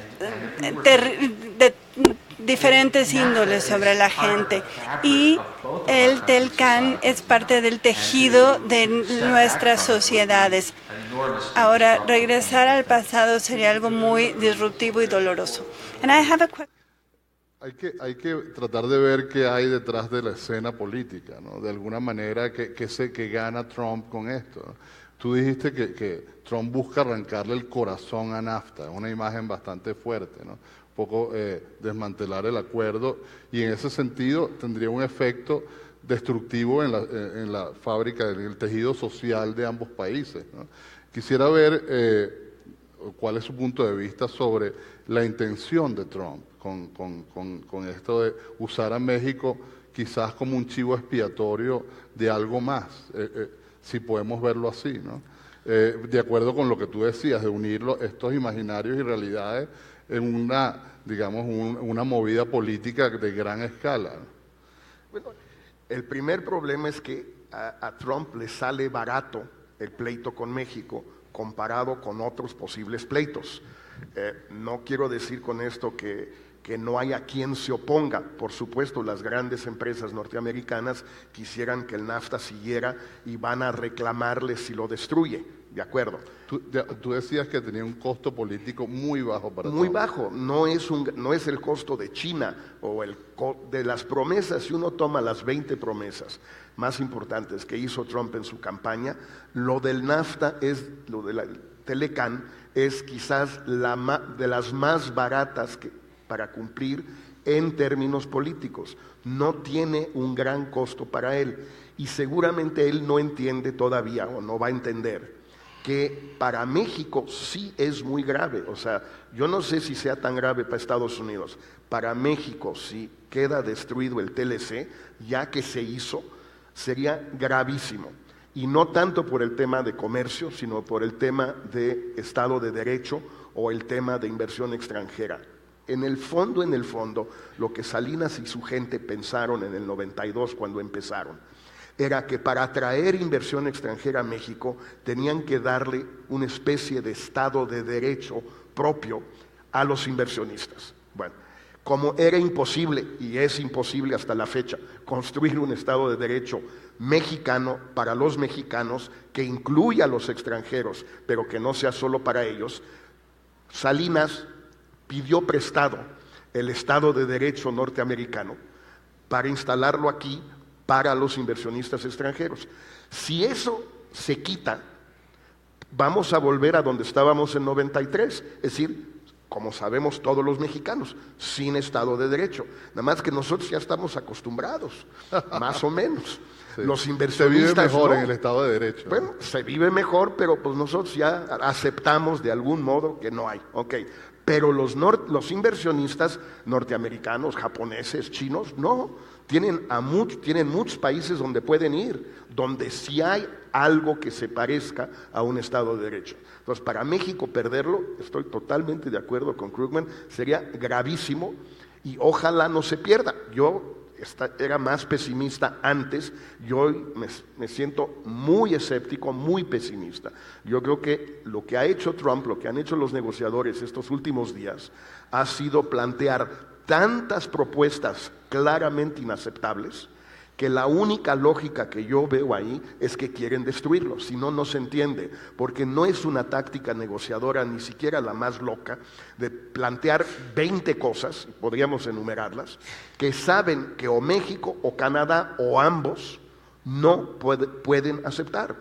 de diferentes índoles sobre la gente y el Telcán es parte del tejido de nuestras sociedades. Ahora, regresar al pasado sería algo muy disruptivo y doloroso. And I have a question. Hay que tratar de ver qué hay detrás de la escena política, ¿no? De alguna manera, que gana Trump con esto, ¿no? Tú dijiste que Trump busca arrancarle el corazón a NAFTA, es una imagen bastante fuerte, ¿no? Un poco desmantelar el acuerdo y en ese sentido tendría un efecto destructivo en la fábrica, en el tejido social de ambos países, ¿no? Quisiera ver cuál es su punto de vista sobre la intención de Trump con esto de usar a México quizás como un chivo expiatorio de algo más, si podemos verlo así, ¿no? De acuerdo con lo que tú decías, de unir estos imaginarios y realidades en una movida política de gran escala, ¿no? Bueno, el primer problema es que a Trump le sale barato el pleito con México comparado con otros posibles pleitos. No quiero decir con esto que no haya quien se oponga. Por supuesto, las grandes empresas norteamericanas quisieran que el NAFTA siguiera y van a reclamarle si lo destruye, ¿de acuerdo? Tú decías que tenía un costo político muy bajo para Muy Trump. bajo, no es el costo de China o de las promesas. Si uno toma las 20 promesas más importantes que hizo Trump en su campaña, lo del NAFTA, lo de la Telecán, es quizás de las más baratas para cumplir en términos políticos. No tiene un gran costo para él y seguramente él no entiende todavía o no va a entender que para México sí es muy grave. O sea, yo no sé si sea tan grave para Estados Unidos. Para México, si queda destruido el TLC, ya que se hizo, sería gravísimo. Y no tanto por el tema de comercio, sino por el tema de Estado de Derecho o el tema de inversión extranjera. En el fondo, lo que Salinas y su gente pensaron en el 92 cuando empezaron, era que para atraer inversión extranjera a México tenían que darle una especie de Estado de Derecho propio a los inversionistas. Bueno, como era imposible, y es imposible hasta la fecha, construir un Estado de Derecho mexicano para los mexicanos que incluya a los extranjeros, pero que no sea solo para ellos, Salinas pidió prestado el Estado de Derecho norteamericano para instalarlo aquí para los inversionistas extranjeros. Si eso se quita, vamos a volver a donde estábamos en 93, es decir, como sabemos todos los mexicanos, sin Estado de Derecho. Nada más que nosotros ya estamos acostumbrados, más o menos. Sí. Los inversionistas se vive mejor no. en el Estado de Derecho. Bueno, se vive mejor, pero pues nosotros ya aceptamos de algún modo que no hay. Ok, Pero los inversionistas norteamericanos, japoneses, chinos, no. Tienen muchos países donde pueden ir, donde sí hay algo que se parezca a un Estado de Derecho. Entonces, para México perderlo, estoy totalmente de acuerdo con Krugman, sería gravísimo y ojalá no se pierda. Yo era más pesimista antes, yo hoy me siento muy escéptico, muy pesimista. Yo creo que lo que ha hecho Trump, lo que han hecho los negociadores estos últimos días, ha sido plantear tantas propuestas claramente inaceptables, que la única lógica que yo veo ahí es que quieren destruirlo, si no, no se entiende, porque no es una táctica negociadora, ni siquiera la más loca, de plantear 20 cosas, podríamos enumerarlas, que saben que o México o Canadá o ambos no pueden aceptar.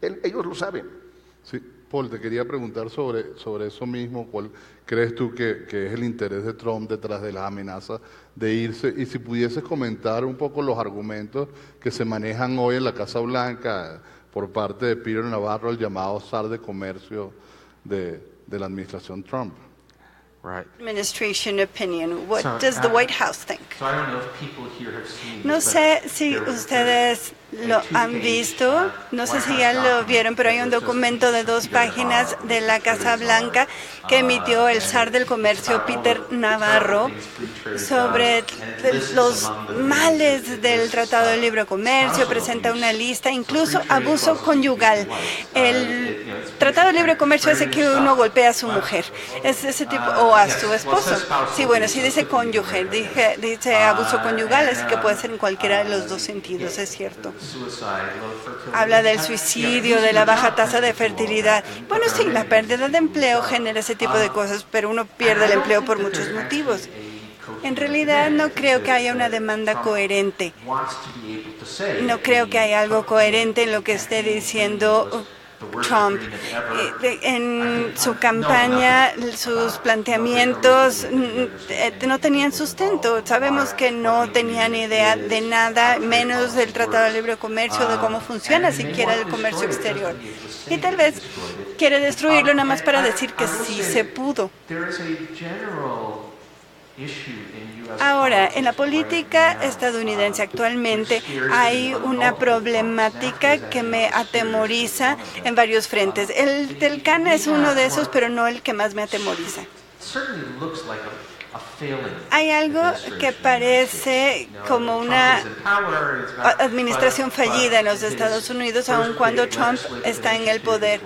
Ellos lo saben. Sí, Paul, te quería preguntar sobre eso mismo. ¿Cuál crees tú que es el interés de Trump detrás de las amenazas de irse? Y si pudieses comentar un poco los argumentos que se manejan hoy en la Casa Blanca por parte de Peter Navarro, el llamado zar de comercio de la administración Trump. Right. Administration opinion. What So, does the White House think? So I don't know if people here have seen No this, sé but si there- ustedes lo han visto, no sé si ya lo vieron, pero hay un documento de 2 páginas de la Casa Blanca que emitió el zar del comercio Peter Navarro sobre los males del Tratado de Libre Comercio. Presenta una lista, incluso abuso conyugal. El Tratado de Libre Comercio hace que uno golpea a su mujer, es ese tipo, o a su esposo. Sí, bueno, sí dice cónyuge, dice abuso conyugal, así que puede ser en cualquiera de los dos sentidos, es cierto. Habla del suicidio, de la baja tasa de fertilidad. Bueno, sí, la pérdida de empleo genera ese tipo de cosas, pero uno pierde el empleo por muchos motivos. En realidad no creo que haya una demanda coherente. No creo que haya algo coherente en lo que esté diciendo Trump. En su campaña, sus planteamientos no tenían sustento. Sabemos que no tenían idea de nada, menos del Tratado de Libre Comercio, de cómo funciona siquiera el comercio exterior. Y tal vez quiere destruirlo nada más para decir que sí se pudo. Ahora, en la política estadounidense actualmente hay una problemática que me atemoriza en varios frentes. El del CAN es uno de esos, pero no el que más me atemoriza. Hay algo que parece como una administración fallida en los Estados Unidos, aun cuando Trump está en el poder.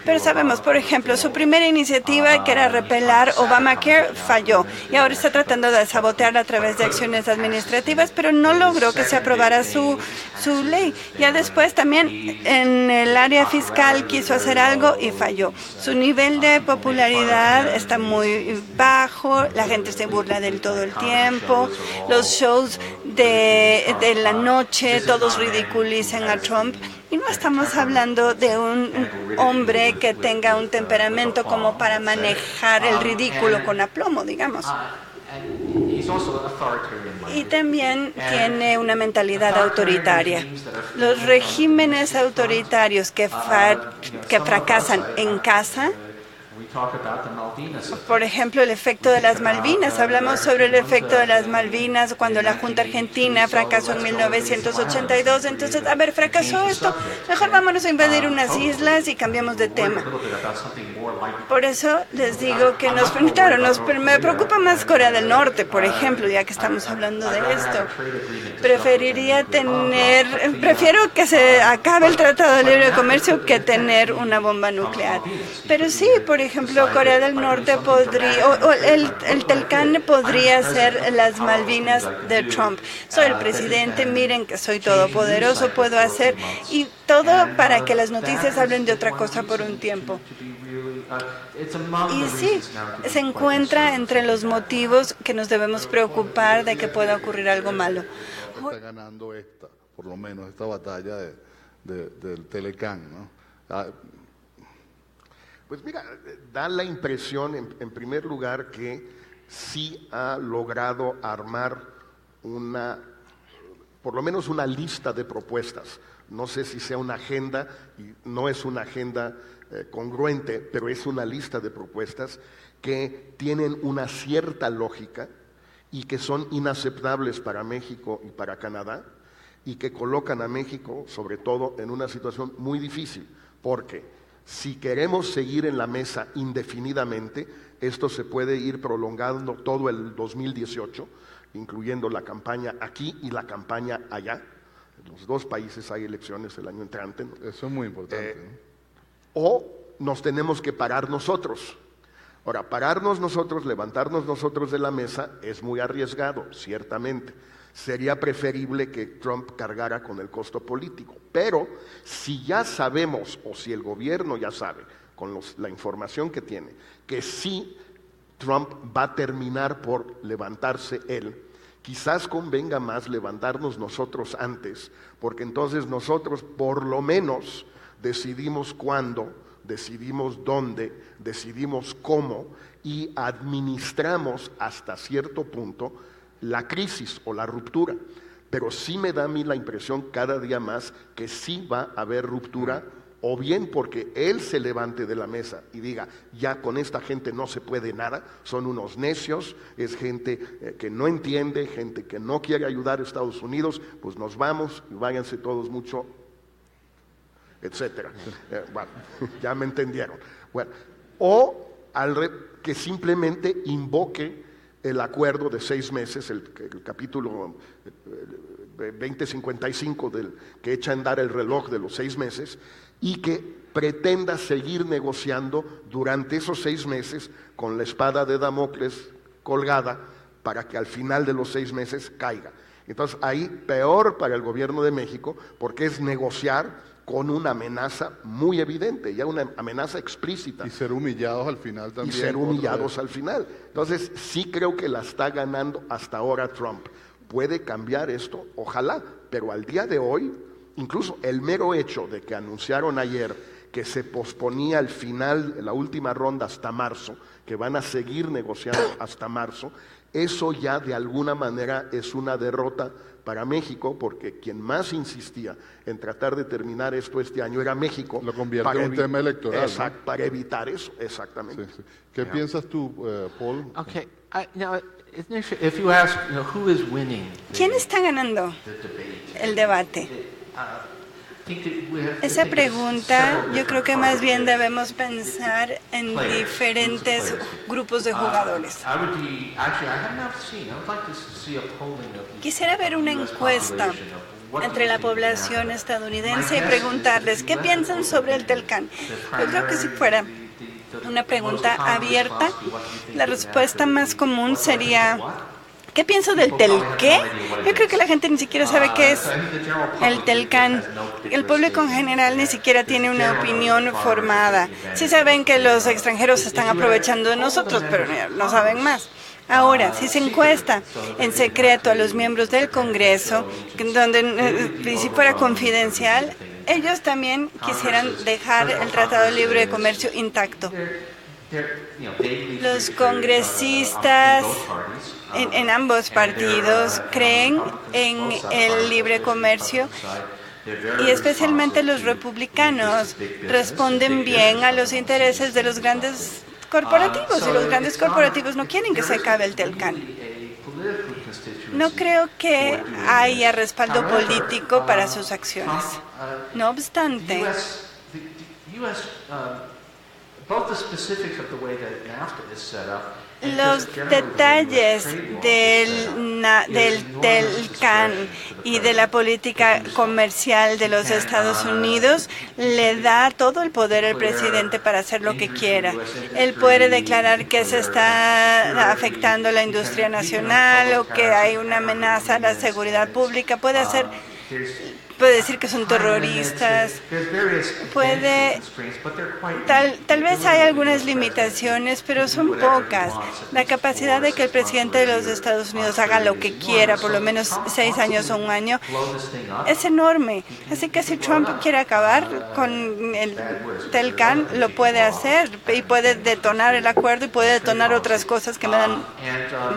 Pero sabemos, por ejemplo, su primera iniciativa, que era repelar Obamacare, falló. Y ahora está tratando de sabotearla a través de acciones administrativas, pero no logró que se aprobara su ley. Ya después también en el área fiscal quiso hacer algo y falló. Su nivel de popularidad está muy bajo, la gente se burla de él todo el tiempo, los shows de la noche, todos ridiculizan a Trump. Y no estamos hablando de un hombre que tenga un temperamento como para manejar el ridículo con aplomo, digamos. Y también tiene una mentalidad autoritaria. Los regímenes autoritarios que fracasan en casa, por ejemplo, el efecto de las Malvinas. Hablamos sobre el efecto de las Malvinas cuando la Junta Argentina fracasó en 1982. Entonces, a ver, fracasó esto, mejor vámonos a invadir unas islas y cambiamos de tema. Por eso les digo que me preocupa más Corea del Norte, por ejemplo, ya que estamos hablando de esto. Prefiero que se acabe el Tratado de Libre Comercio que tener una bomba nuclear. Pero sí, por ejemplo, Corea del Norte podría, o el Telcán podría ser las Malvinas de Trump. Soy el presidente, miren que soy todopoderoso, puedo hacer, y todo para que las noticias hablen de otra cosa por un tiempo. Y sí, se encuentra entre los motivos que nos debemos preocupar de que pueda ocurrir algo malo. Está ganando por lo menos esta batalla del Telecán, ¿no? Pues mira, da la impresión, en primer lugar, que sí ha logrado armar por lo menos una lista de propuestas. No sé si sea una agenda, y no es una agenda congruente, pero es una lista de propuestas que tienen una cierta lógica y que son inaceptables para México y para Canadá, y que colocan a México, sobre todo, en una situación muy difícil, porque si queremos seguir en la mesa indefinidamente, esto se puede ir prolongando todo el 2018, incluyendo la campaña aquí y la campaña allá. En los dos países hay elecciones el año entrante, ¿no? Eso es muy importante, ¿no? O nos tenemos que parar nosotros. Ahora, pararnos nosotros, levantarnos nosotros de la mesa es muy arriesgado, ciertamente. Sería preferible que Trump cargara con el costo político. Pero si ya sabemos, o si el gobierno ya sabe, con la información que tiene, que sí Trump va a terminar por levantarse él, quizás convenga más levantarnos nosotros antes, porque entonces nosotros por lo menos decidimos cuándo, decidimos dónde, decidimos cómo y administramos hasta cierto punto la crisis o la ruptura. Pero sí me da a mí la impresión cada día más que sí va a haber ruptura, o bien porque él se levante de la mesa y diga, ya con esta gente no se puede nada, son unos necios, es gente que no entiende, gente que no quiere ayudar a Estados Unidos, pues nos vamos y váyanse todos mucho, etcétera. Bueno, ya me entendieron. Bueno, o que simplemente invoque el acuerdo de 6 meses, el capítulo 2055 que echa a andar el reloj de los 6 meses, y que pretenda seguir negociando durante esos 6 meses con la espada de Damocles colgada para que al final de los 6 meses caiga. Entonces ahí peor para el gobierno de México, porque es negociar con una amenaza muy evidente, ya una amenaza explícita. Y ser humillados al final también. Y ser humillados al final. Entonces, sí creo que la está ganando hasta ahora Trump. ¿Puede cambiar esto? Ojalá, pero al día de hoy, incluso el mero hecho de que anunciaron ayer que se posponía el final, la última ronda hasta marzo, que van a seguir negociando hasta marzo, eso ya de alguna manera es una derrota para México, porque quien más insistía en tratar de terminar esto este año era México. Lo convierte en un tema electoral. Exacto, ¿no? Para evitar eso, exactamente. Sí, sí. ¿Qué piensas tú, Paul? Okay, if you ask, who is winning ¿Quién está ganando the debate? el debate? I think that we have to Esa take pregunta several yo creo que different más bien parts. debemos pensar en diferentes grupos de jugadores. I would be, actually, I have not seen, I would like to see a polling of the Quisiera ver una US encuesta population of what entre they la think is población happening. estadounidense y preguntarles qué piensan sobre el Telcán. Yo creo que si fuera una pregunta abierta, la respuesta más común sería ¿qué pienso del Telqué? Yo creo que la gente ni siquiera sabe qué es el Telcán. El público en general ni siquiera tiene una opinión formada. Sí saben que los extranjeros se están aprovechando de nosotros, pero no saben más. Ahora, si se encuesta en secreto a los miembros del Congreso, y si fuera confidencial, ellos también quisieran dejar el Tratado de Libre de Comercio intacto. Los congresistas en ambos partidos creen en el libre comercio y especialmente los republicanos responden bien a los intereses de los grandes corporativos y los grandes corporativos no quieren que se acabe el Telcán. No creo que haya respaldo político para sus acciones. No obstante, los detalles del Telcán y de la política comercial de los Estados Unidos le da todo el poder al presidente para hacer lo que quiera. Él puede declarar que se está afectando la industria nacional o que hay una amenaza a la seguridad pública. Puede decir que son terroristas, tal vez hay algunas limitaciones, pero son pocas. La capacidad de que el presidente de los Estados Unidos haga lo que quiera, por lo menos 6 años o un año, es enorme. Así que si Trump quiere acabar con el Telcán, lo puede hacer y puede detonar el acuerdo y puede detonar otras cosas que me dan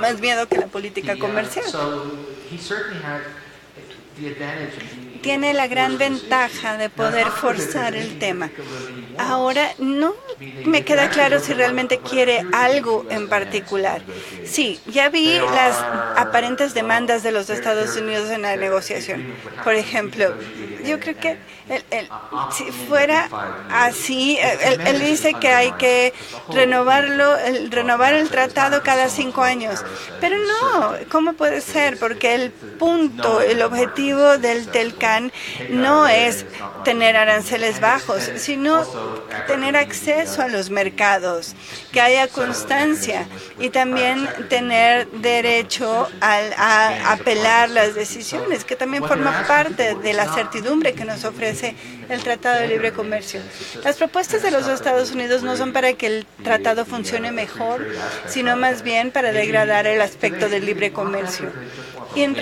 más miedo que la política comercial. tiene la gran ventaja de poder forzar el tema. Ahora no me queda claro si realmente quiere algo en particular. Sí, ya vi las aparentes demandas de los Estados Unidos en la negociación. Por ejemplo, yo creo que si fuera así, él dice que hay que renovar el tratado cada 5 años. Pero no, ¿cómo puede ser? Porque el objetivo del TELCAN no es tener aranceles bajos, sino tener acceso a los mercados, que haya constancia y también tener derecho a apelar las decisiones, que también forma parte de la certidumbre que nos ofrece el Tratado de Libre Comercio. Las propuestas de los Estados Unidos no son para que el tratado funcione mejor, sino más bien para degradar el aspecto del libre comercio. Y en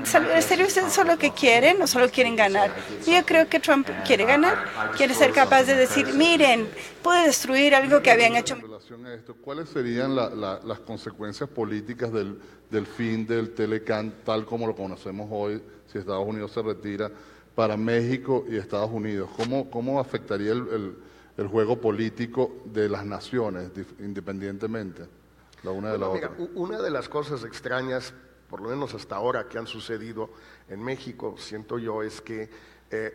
serio, ¿es eso lo que quieren o solo quieren ganar? Yo creo que Trump quiere ganar, quiere ser capaz de decir, miren, puede destruir algo que habían hecho. En relación a esto, ¿cuáles serían las consecuencias políticas del fin del TELCAN tal como lo conocemos hoy, si Estados Unidos se retira, para México y Estados Unidos? ¿Cómo afectaría el juego político de las naciones independientemente la una de la otra? Mira, una de las cosas extrañas, por lo menos hasta ahora, que han sucedido en México, siento yo, es que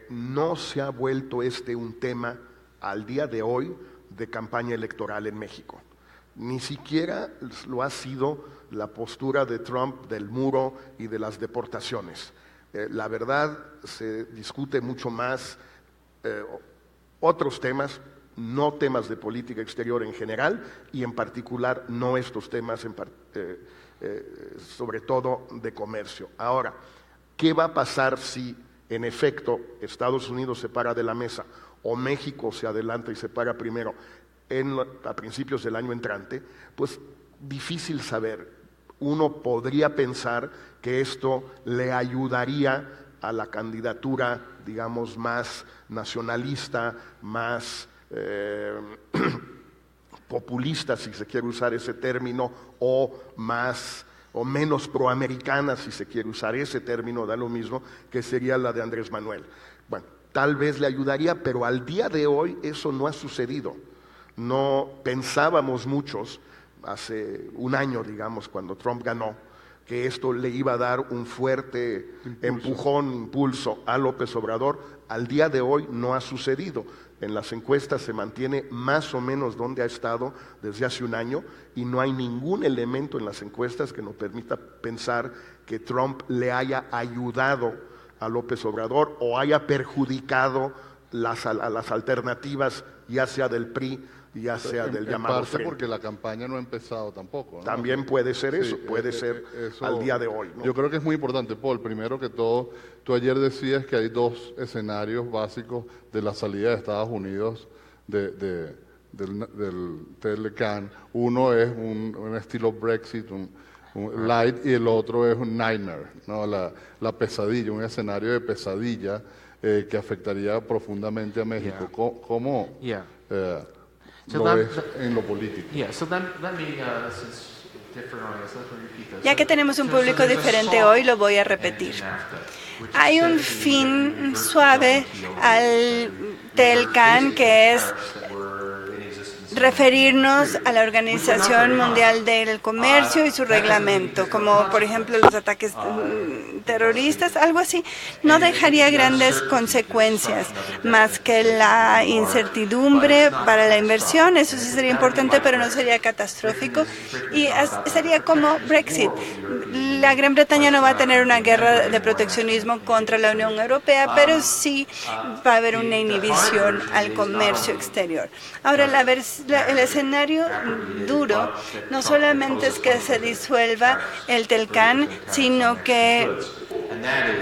no se ha vuelto un tema al día de hoy de campaña electoral en México. Ni siquiera lo ha sido la postura de Trump del muro y de las deportaciones. La verdad, se discute mucho más otros temas, no temas de política exterior en general y en particular no estos temas, sobre todo de comercio. Ahora, ¿qué va a pasar si en efecto Estados Unidos se para de la mesa o México se adelanta y se para primero a principios del año entrante? Pues difícil saber. Uno podría pensar que esto le ayudaría a la candidatura, digamos, más nacionalista, más populista, si se quiere usar ese término, o menos proamericana, si se quiere usar ese término, da lo mismo, que sería la de Andrés Manuel. Bueno, tal vez le ayudaría, pero al día de hoy eso no ha sucedido. No pensábamos muchos, hace un año, digamos, cuando Trump ganó, que esto le iba a dar un fuerte impulso a López Obrador. Al día de hoy no ha sucedido. En las encuestas se mantiene más o menos donde ha estado desde hace un año y no hay ningún elemento en las encuestas que nos permita pensar que Trump le haya ayudado a López Obrador o haya perjudicado a las alternativas, ya sea del PRI, ya sea del llamado parte frente. Porque la campaña no ha empezado tampoco, ¿no? También puede ser eso, Sí, puede ser eso, al día de hoy, ¿no? Yo creo que es muy importante, Paul. Primero que todo, tú ayer decías que hay 2 escenarios básicos de la salida de Estados Unidos del TELCAN. Uno es un estilo Brexit, un light, y el otro es un nightmare, ¿no? La pesadilla, un escenario de pesadilla que afectaría profundamente a México. ¿Cómo So lo that- ves en lo político? Yeah, so let me, since different audience, let me repeat this. Ya que tenemos un So público there's a diferente soft hoy, lo voy a end to repetir. NAFTA, which is Hay un said to be fin very suave down al to TELCAN, que es tariffs that were in existence. referirnos a la Organización Mundial del Comercio y su reglamento, como por ejemplo los ataques terroristas, algo así. No dejaría grandes consecuencias, más que la incertidumbre para la inversión. Eso sí sería importante, pero no sería catastrófico. Y sería como Brexit. La Gran Bretaña no va a tener una guerra de proteccionismo contra la Unión Europea, pero sí va a haber una inhibición al comercio exterior. Ahora, el escenario duro no solamente es que se disuelva el TELCAN, sino que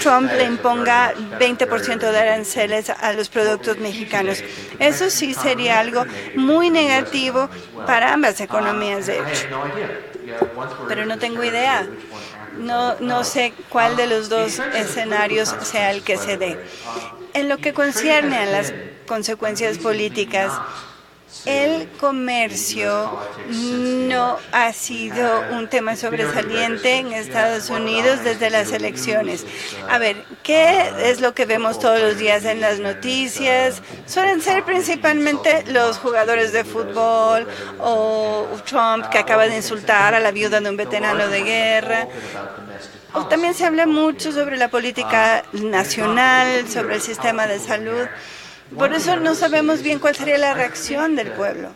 Trump le imponga 20% de aranceles a los productos mexicanos. Eso sí sería algo muy negativo para ambas economías, de hecho. Pero no tengo idea. No sé cuál de los 2 escenarios sea el que se dé. En lo que concierne a las consecuencias políticas, el comercio no ha sido un tema sobresaliente en Estados Unidos desde las elecciones. A ver, ¿qué es lo que vemos todos los días en las noticias? Suelen ser principalmente los jugadores de fútbol o Trump, que acaba de insultar a la viuda de un veterano de guerra. O también se habla mucho sobre la política nacional, sobre el sistema de salud. Por eso no sabemos bien cuál sería la reacción del pueblo.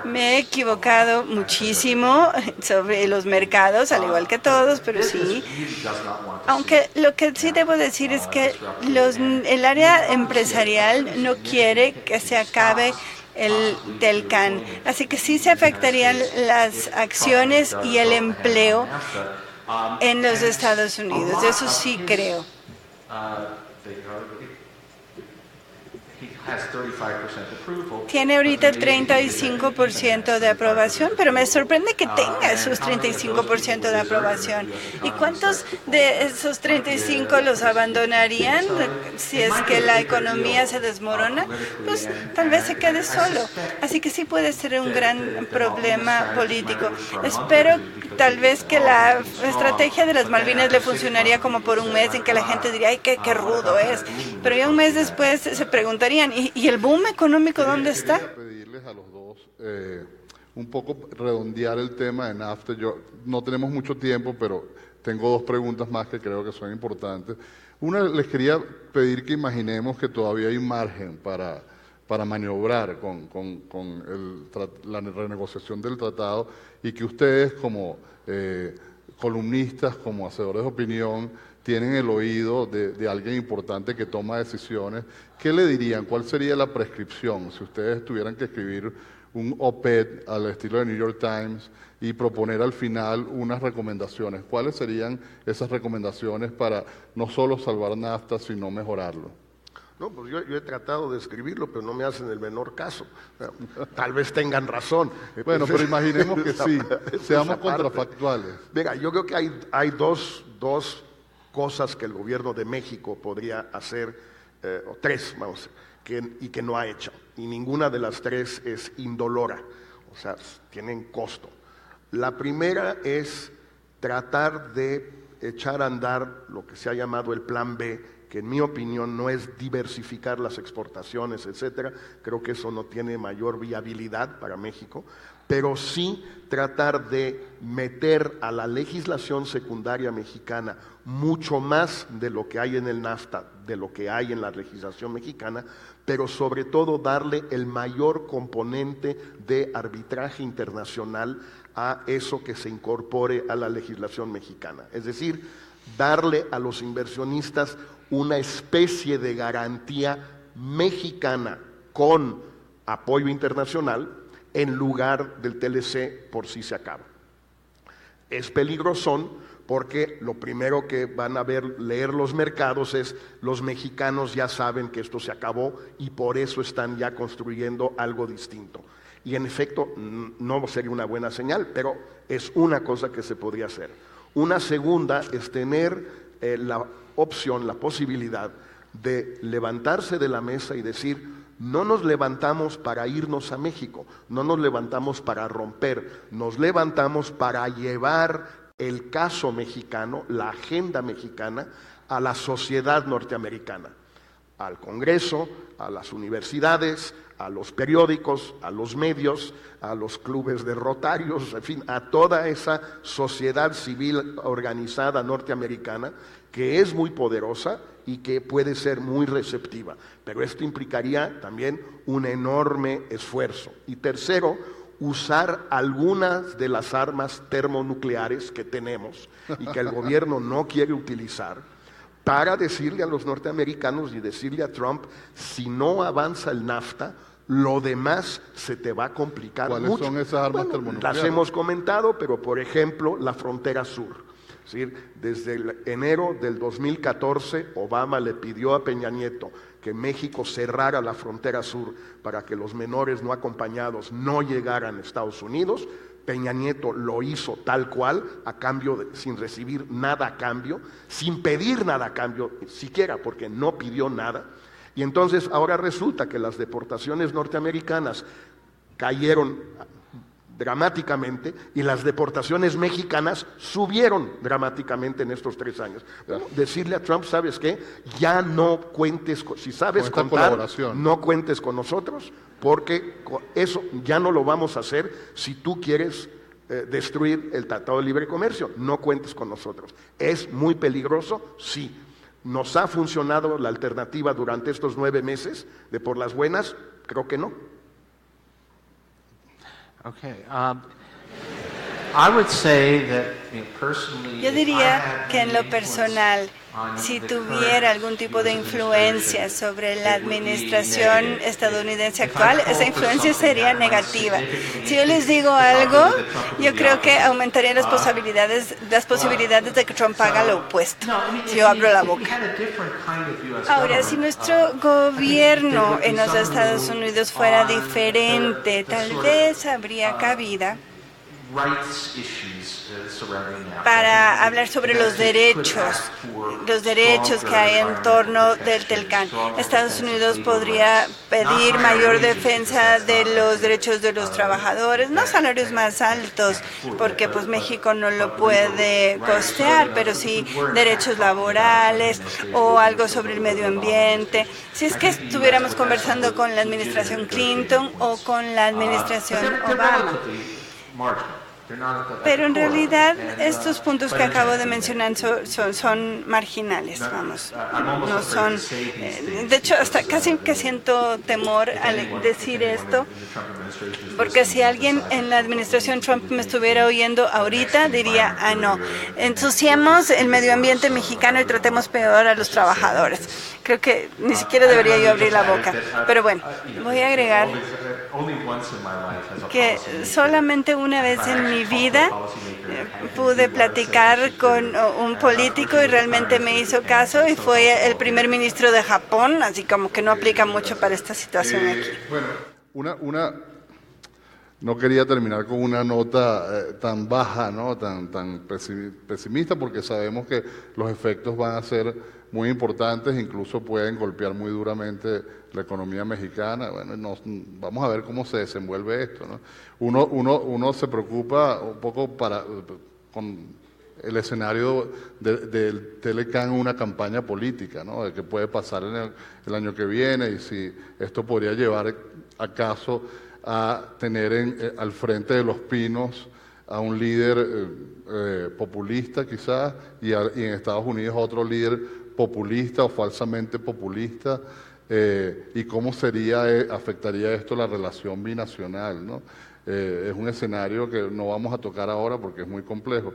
Me he equivocado muchísimo sobre los mercados, al igual que todos, pero sí. Aunque lo que sí debo decir es que el área empresarial no quiere que se acabe el Telcan. Así que sí se afectarían las acciones y el empleo en los Estados Unidos. Eso sí creo. Tiene ahorita 35% de aprobación, pero me sorprende que tenga esos 35% de aprobación. ¿Y cuántos de esos 35 los abandonarían si es que la economía se desmorona? Pues tal vez se quede solo. Así que sí puede ser un gran problema político. Espero tal vez que la estrategia de las Malvinas le funcionaría como por un mes, en que la gente diría, ay, qué rudo es. Pero ya un mes después se preguntarían, ¿y el boom económico dónde está? Quería pedirles a los dos un poco redondear el tema de NAFTA. No tenemos mucho tiempo, pero tengo dos preguntas más que creo que son importantes. Una, les quería pedir que imaginemos que todavía hay margen para maniobrar con la renegociación del tratado y que ustedes como columnistas, como hacedores de opinión, tienen el oído de alguien importante que toma decisiones. ¿Qué le dirían? ¿Cuál sería la prescripción si ustedes tuvieran que escribir un op-ed al estilo de New York Times y proponer al final unas recomendaciones? ¿Cuáles serían esas recomendaciones para no solo salvar NAFTA, sino mejorarlo? No, pues yo he tratado de escribirlo, pero no me hacen el menor caso. Tal vez tengan razón. Bueno, pero imaginemos que sí, seamos contrafactuales. Venga, yo creo que hay dos cosas que el gobierno de México podría hacer, o tres, vamos, y que no ha hecho. Y ninguna de las tres es indolora, o sea, tienen costo. La primera es tratar de echar a andar lo que se ha llamado el Plan B, que en mi opinión no es diversificar las exportaciones, etcétera. Creo que eso no tiene mayor viabilidad para México, pero sí tratar de meter a la legislación secundaria mexicana mucho más de lo que hay en el NAFTA, de lo que hay en la legislación mexicana, pero sobre todo darle el mayor componente de arbitraje internacional a eso que se incorpore a la legislación mexicana. Es decir, darle a los inversionistas una especie de garantía mexicana con apoyo internacional en lugar del TLC por si se acaba. Es peligrosón porque lo primero que van a leer los mercados es los mexicanos ya saben que esto se acabó y por eso están ya construyendo algo distinto. Y en efecto no sería una buena señal, pero es una cosa que se podría hacer. Una segunda es tener la opción, la posibilidad de levantarse de la mesa y decir, no nos levantamos para irnos a México, no nos levantamos para romper, nos levantamos para llevar el caso mexicano, la agenda mexicana, a la sociedad norteamericana, al Congreso, a las universidades, a los periódicos, a los medios, a los clubes de rotarios, en fin, a toda esa sociedad civil organizada norteamericana que es muy poderosa y que puede ser muy receptiva. Pero esto implicaría también un enorme esfuerzo. Y tercero, usar algunas de las armas termonucleares que tenemos y que el gobierno no quiere utilizar para decirle a los norteamericanos y decirle a Trump, si no avanza el NAFTA, lo demás se te va a complicar mucho. ¿Cuáles son esas armas termonucleares? Las hemos comentado, pero por ejemplo, la frontera sur. Es decir, desde enero del 2014, Obama le pidió a Peña Nieto que México cerrara la frontera sur para que los menores no acompañados no llegaran a Estados Unidos. Peña Nieto lo hizo tal cual, a cambio sin recibir nada a cambio, sin pedir nada a cambio siquiera, porque no pidió nada. Y entonces ahora resulta que las deportaciones norteamericanas cayeron dramáticamente y las deportaciones mexicanas subieron dramáticamente en estos 3 años. Bueno, decirle a Trump, ¿sabes qué? Ya no cuentes, si sabes contar, no cuentes con nosotros, porque eso ya no lo vamos a hacer si tú quieres destruir el Tratado de Libre Comercio. No cuentes con nosotros. ¿Es muy peligroso? Sí. ¿Nos ha funcionado la alternativa durante estos 9 meses de por las buenas? Creo que no. Okay. I would say that, personally, Yo diría que en lo personal, si tuviera algún tipo de influencia sobre la administración estadounidense actual, esa influencia sería negativa. Si yo les digo algo, yo creo que aumentaría las posibilidades de que Trump haga lo opuesto, si yo abro la boca. Ahora, si nuestro gobierno en los Estados Unidos fuera diferente, tal vez habría cabida para hablar sobre los derechos que hay en torno del TELCAN. Estados Unidos podría pedir mayor defensa de los derechos de los trabajadores, no salarios más altos, porque pues México no lo puede costear, pero sí derechos laborales o algo sobre el medio ambiente. Si es que estuviéramos conversando con la administración Clinton o con la administración Obama. Pero en realidad estos puntos que acabo de mencionar son marginales, vamos, no son, de hecho hasta casi que siento temor al decir esto, porque si alguien en la administración Trump me estuviera oyendo ahorita diría, no, ensuciemos el medio ambiente mexicano y tratemos peor a los trabajadores. Creo que ni siquiera debería yo abrir la boca, pero bueno, voy a agregar que solamente una vez en mi vida pude platicar con un político y realmente me hizo caso, y fue el primer ministro de Japón, así como que no aplica mucho para esta situación aquí. Bueno, no quería terminar con una nota tan baja, ¿no? tan pesimista, porque sabemos que los efectos van a ser muy importantes, incluso pueden golpear muy duramente la economía mexicana. Bueno, vamos a ver cómo se desenvuelve esto, ¿no? Uno se preocupa un poco con el escenario del TELCAN, una campaña política, ¿no? De qué puede pasar en el año que viene, y si esto podría llevar acaso a tener al frente de los pinos a un líder populista quizás, y en Estados Unidos otro líder populista o falsamente populista, y cómo afectaría esto la relación binacional, ¿no? Es un escenario que no vamos a tocar ahora porque es muy complejo,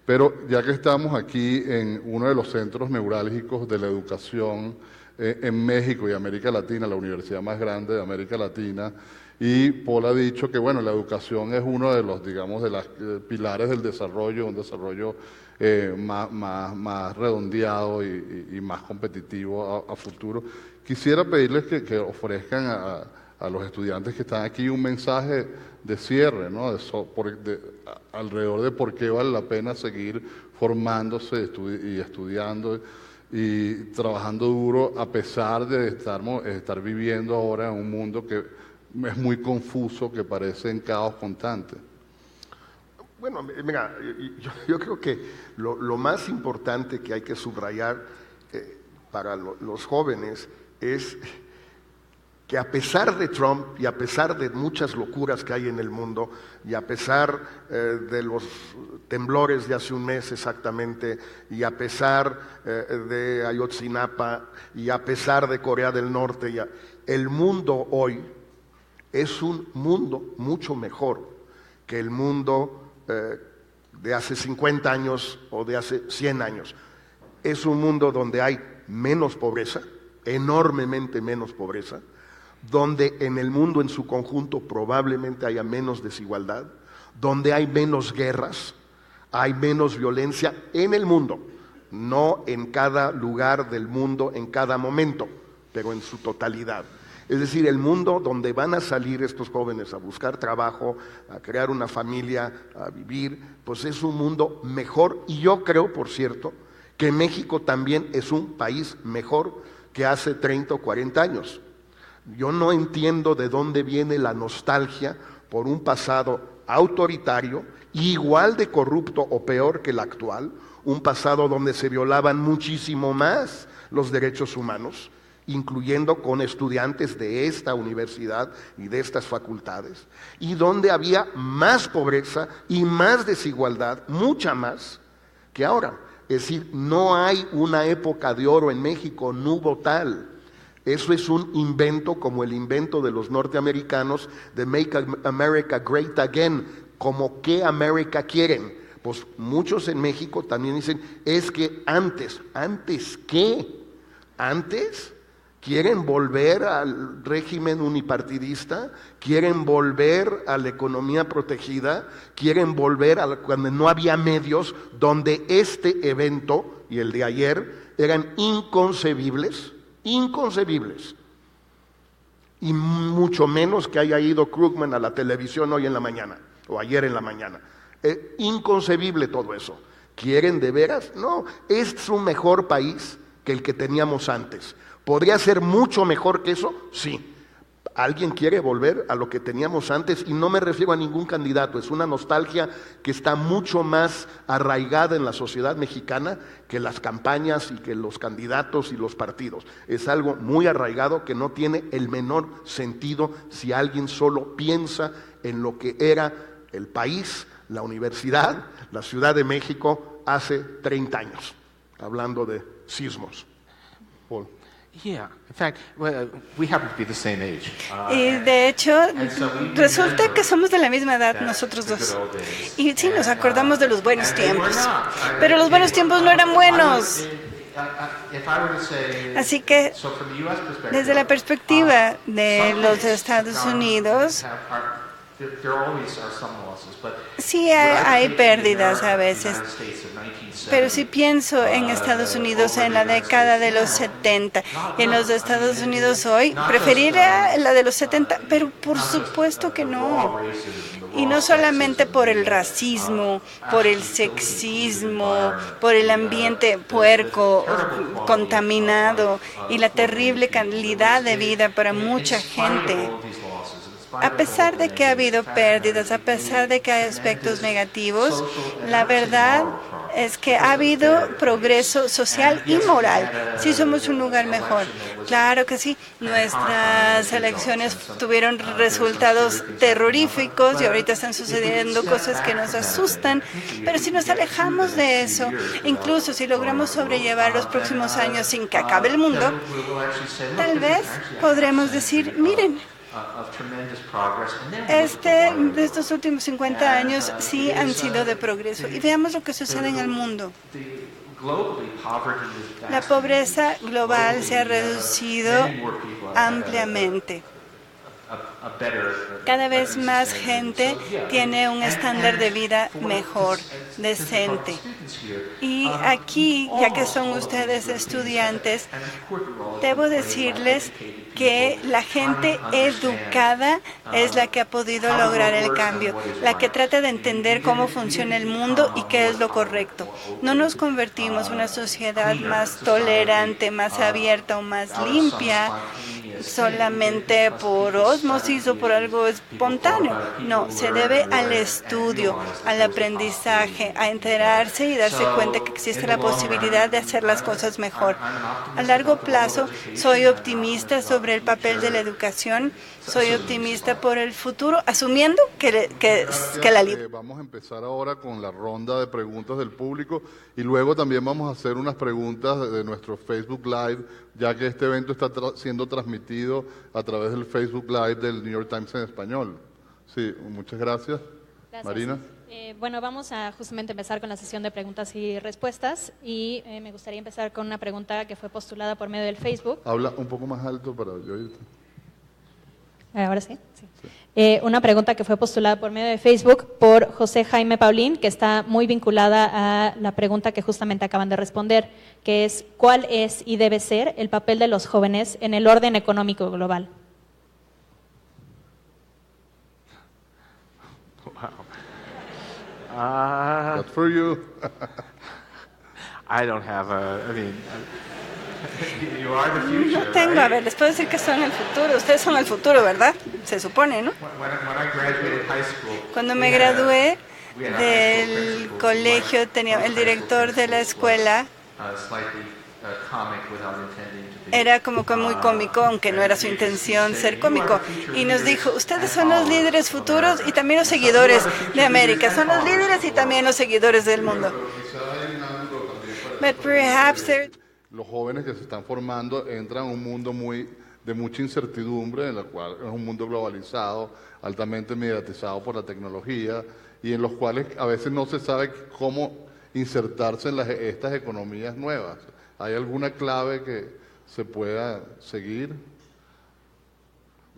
pero ya que estamos aquí en uno de los centros neurálgicos de la educación en México y América Latina, la universidad más grande de América Latina, y Paul ha dicho que bueno, la educación es uno de los, digamos, de los pilares del desarrollo, un desarrollo más redondeado y más competitivo a futuro. Quisiera pedirles que ofrezcan a los estudiantes que están aquí un mensaje de cierre, ¿no? Alrededor de por qué vale la pena seguir formándose y estudiando y trabajando duro, a pesar de estar viviendo ahora en un mundo que es muy confuso, que parece en caos constante. Bueno, mira, yo creo que lo más importante que hay que subrayar para los jóvenes es que a pesar de Trump y a pesar de muchas locuras que hay en el mundo, y a pesar de los temblores de hace un mes exactamente, y a pesar de Ayotzinapa, y a pesar de Corea del Norte, el mundo hoy es un mundo mucho mejor que el mundo de hace 50 años o de hace 100 años. Es un mundo donde hay menos pobreza, enormemente menos pobreza, donde en el mundo en su conjunto probablemente haya menos desigualdad, donde hay menos guerras, hay menos violencia en el mundo, no en cada lugar del mundo, en cada momento, pero en su totalidad. Es decir, el mundo donde van a salir estos jóvenes a buscar trabajo, a crear una familia, a vivir, pues es un mundo mejor. Y yo creo, por cierto, que México también es un país mejor que hace 30 o 40 años. Yo no entiendo de dónde viene la nostalgia por un pasado autoritario, igual de corrupto o peor que el actual, un pasado donde se violaban muchísimo más los derechos humanos, incluyendo con estudiantes de esta universidad y de estas facultades, y donde había más pobreza y más desigualdad, mucha más, que ahora. Es decir, no hay una época de oro en México, no hubo tal. Eso es un invento como el invento de los norteamericanos de Make America Great Again, como qué América quieren. Pues muchos en México también dicen, es que ¿antes qué? ¿Antes? ¿Quieren volver al régimen unipartidista? ¿Quieren volver a la economía protegida? ¿Quieren volver a cuando no había medios, donde este evento y el de ayer eran inconcebibles? Inconcebibles. Y mucho menos que haya ido Krugman a la televisión hoy en la mañana, o ayer en la mañana. Inconcebible todo eso. ¿Quieren de veras? No, es un mejor país que el que teníamos antes. ¿Podría ser mucho mejor que eso? Sí. ¿Alguien quiere volver a lo que teníamos antes? Y no me refiero a ningún candidato, es una nostalgia que está mucho más arraigada en la sociedad mexicana que las campañas y que los candidatos y los partidos. Es algo muy arraigado que no tiene el menor sentido si alguien solo piensa en lo que era el país, la universidad, la Ciudad de México hace 30 años, hablando de sismos. Paul. Yeah, in fact, well, we happen to be the same age. Y de hecho, resulta que somos de la misma edad nosotros dos. Y sí, nos acordamos de los buenos tiempos. Pero los buenos tiempos no eran buenos. Así que, desde la perspectiva de los Estados Unidos, sí hay pérdidas a veces, pero si pienso en Estados Unidos en la década de los 70, en los Estados Unidos hoy, preferiría la de los 70, pero por supuesto que no. Y no solamente por el racismo, por el sexismo, por el ambiente puerco, contaminado y la terrible calidad de vida para mucha gente. A pesar de que ha habido pérdidas, a pesar de que hay aspectos negativos, la verdad es que ha habido progreso social y moral. Sí somos un lugar mejor. Claro que sí. Nuestras elecciones tuvieron resultados terroríficos y ahorita están sucediendo cosas que nos asustan. Pero si nos alejamos de eso, incluso si logramos sobrellevar los próximos años sin que acabe el mundo, tal vez podremos decir, miren, de estos últimos 50 años sí han sido de progreso. Y veamos lo que sucede en el mundo. La pobreza global se ha reducido ampliamente. Cada vez más gente tiene un estándar de vida mejor, decente. Y aquí, ya que son ustedes estudiantes, debo decirles que la gente educada es la que ha podido lograr el cambio, la que trata de entender cómo funciona el mundo y qué es lo correcto. No nos convertimos en una sociedad más tolerante, más abierta o más limpia solamente por ósmosis o por algo espontáneo. No, se debe al estudio, al aprendizaje, a enterarse y darse cuenta que existe la posibilidad de hacer las cosas mejor. A largo plazo, soy optimista sobre el papel de la educación, soy optimista por el futuro, asumiendo que la Vamos a empezar ahora con la ronda de preguntas del público y luego también vamos a hacer unas preguntas de nuestro Facebook Live, ya que este evento está siendo transmitido a través del Facebook Live del New York Times en español. Sí, muchas gracias. Gracias. Marina. Bueno, vamos a justamente empezar con la sesión de preguntas y respuestas y me gustaría empezar con una pregunta que fue postulada por medio del Facebook. Habla un poco más alto para yo oírte. Ahora sí. Sí. Una pregunta que fue postulada por medio de Facebook por José Jaime Paulín, que está muy vinculada a la pregunta que justamente acaban de responder, que es ¿cuál es y debe ser el papel de los jóvenes en el orden económico global? That's for you. I don't have You are the future, No tengo, a right? ver, les puedo decir que son el futuro. Ustedes son el futuro, ¿verdad? Se supone, ¿no? When I graduated high school, Cuando we me had a- gradué we had a high school del principal colegio, who tenía was el high school director de la principal was, escuela, slightly comic without intending to be. era como que muy cómico, aunque no era su intención ser cómico. Y nos dijo, ustedes son los líderes futuros y también los seguidores de América. Son los líderes y también los seguidores del mundo. But perhaps they're... Los jóvenes que se están formando entran a un mundo de mucha incertidumbre, en la cual es un mundo globalizado, altamente mediatizado por la tecnología, y en los cuales a veces no se sabe cómo insertarse en estas economías nuevas. ¿Hay alguna clave que se pueda seguir?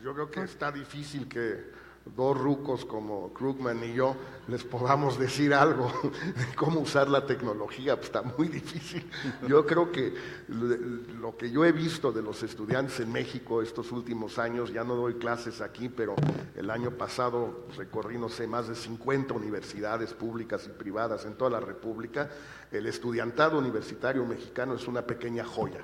Yo creo que está difícil que dos rucos como Krugman y yo les podamos decir algo de cómo usar la tecnología, pues está muy difícil. Yo creo que lo que yo he visto de los estudiantes en México estos últimos años, ya no doy clases aquí, pero el año pasado recorrí, no sé, más de 50 universidades públicas y privadas en toda la República. El estudiantado universitario mexicano es una pequeña joya.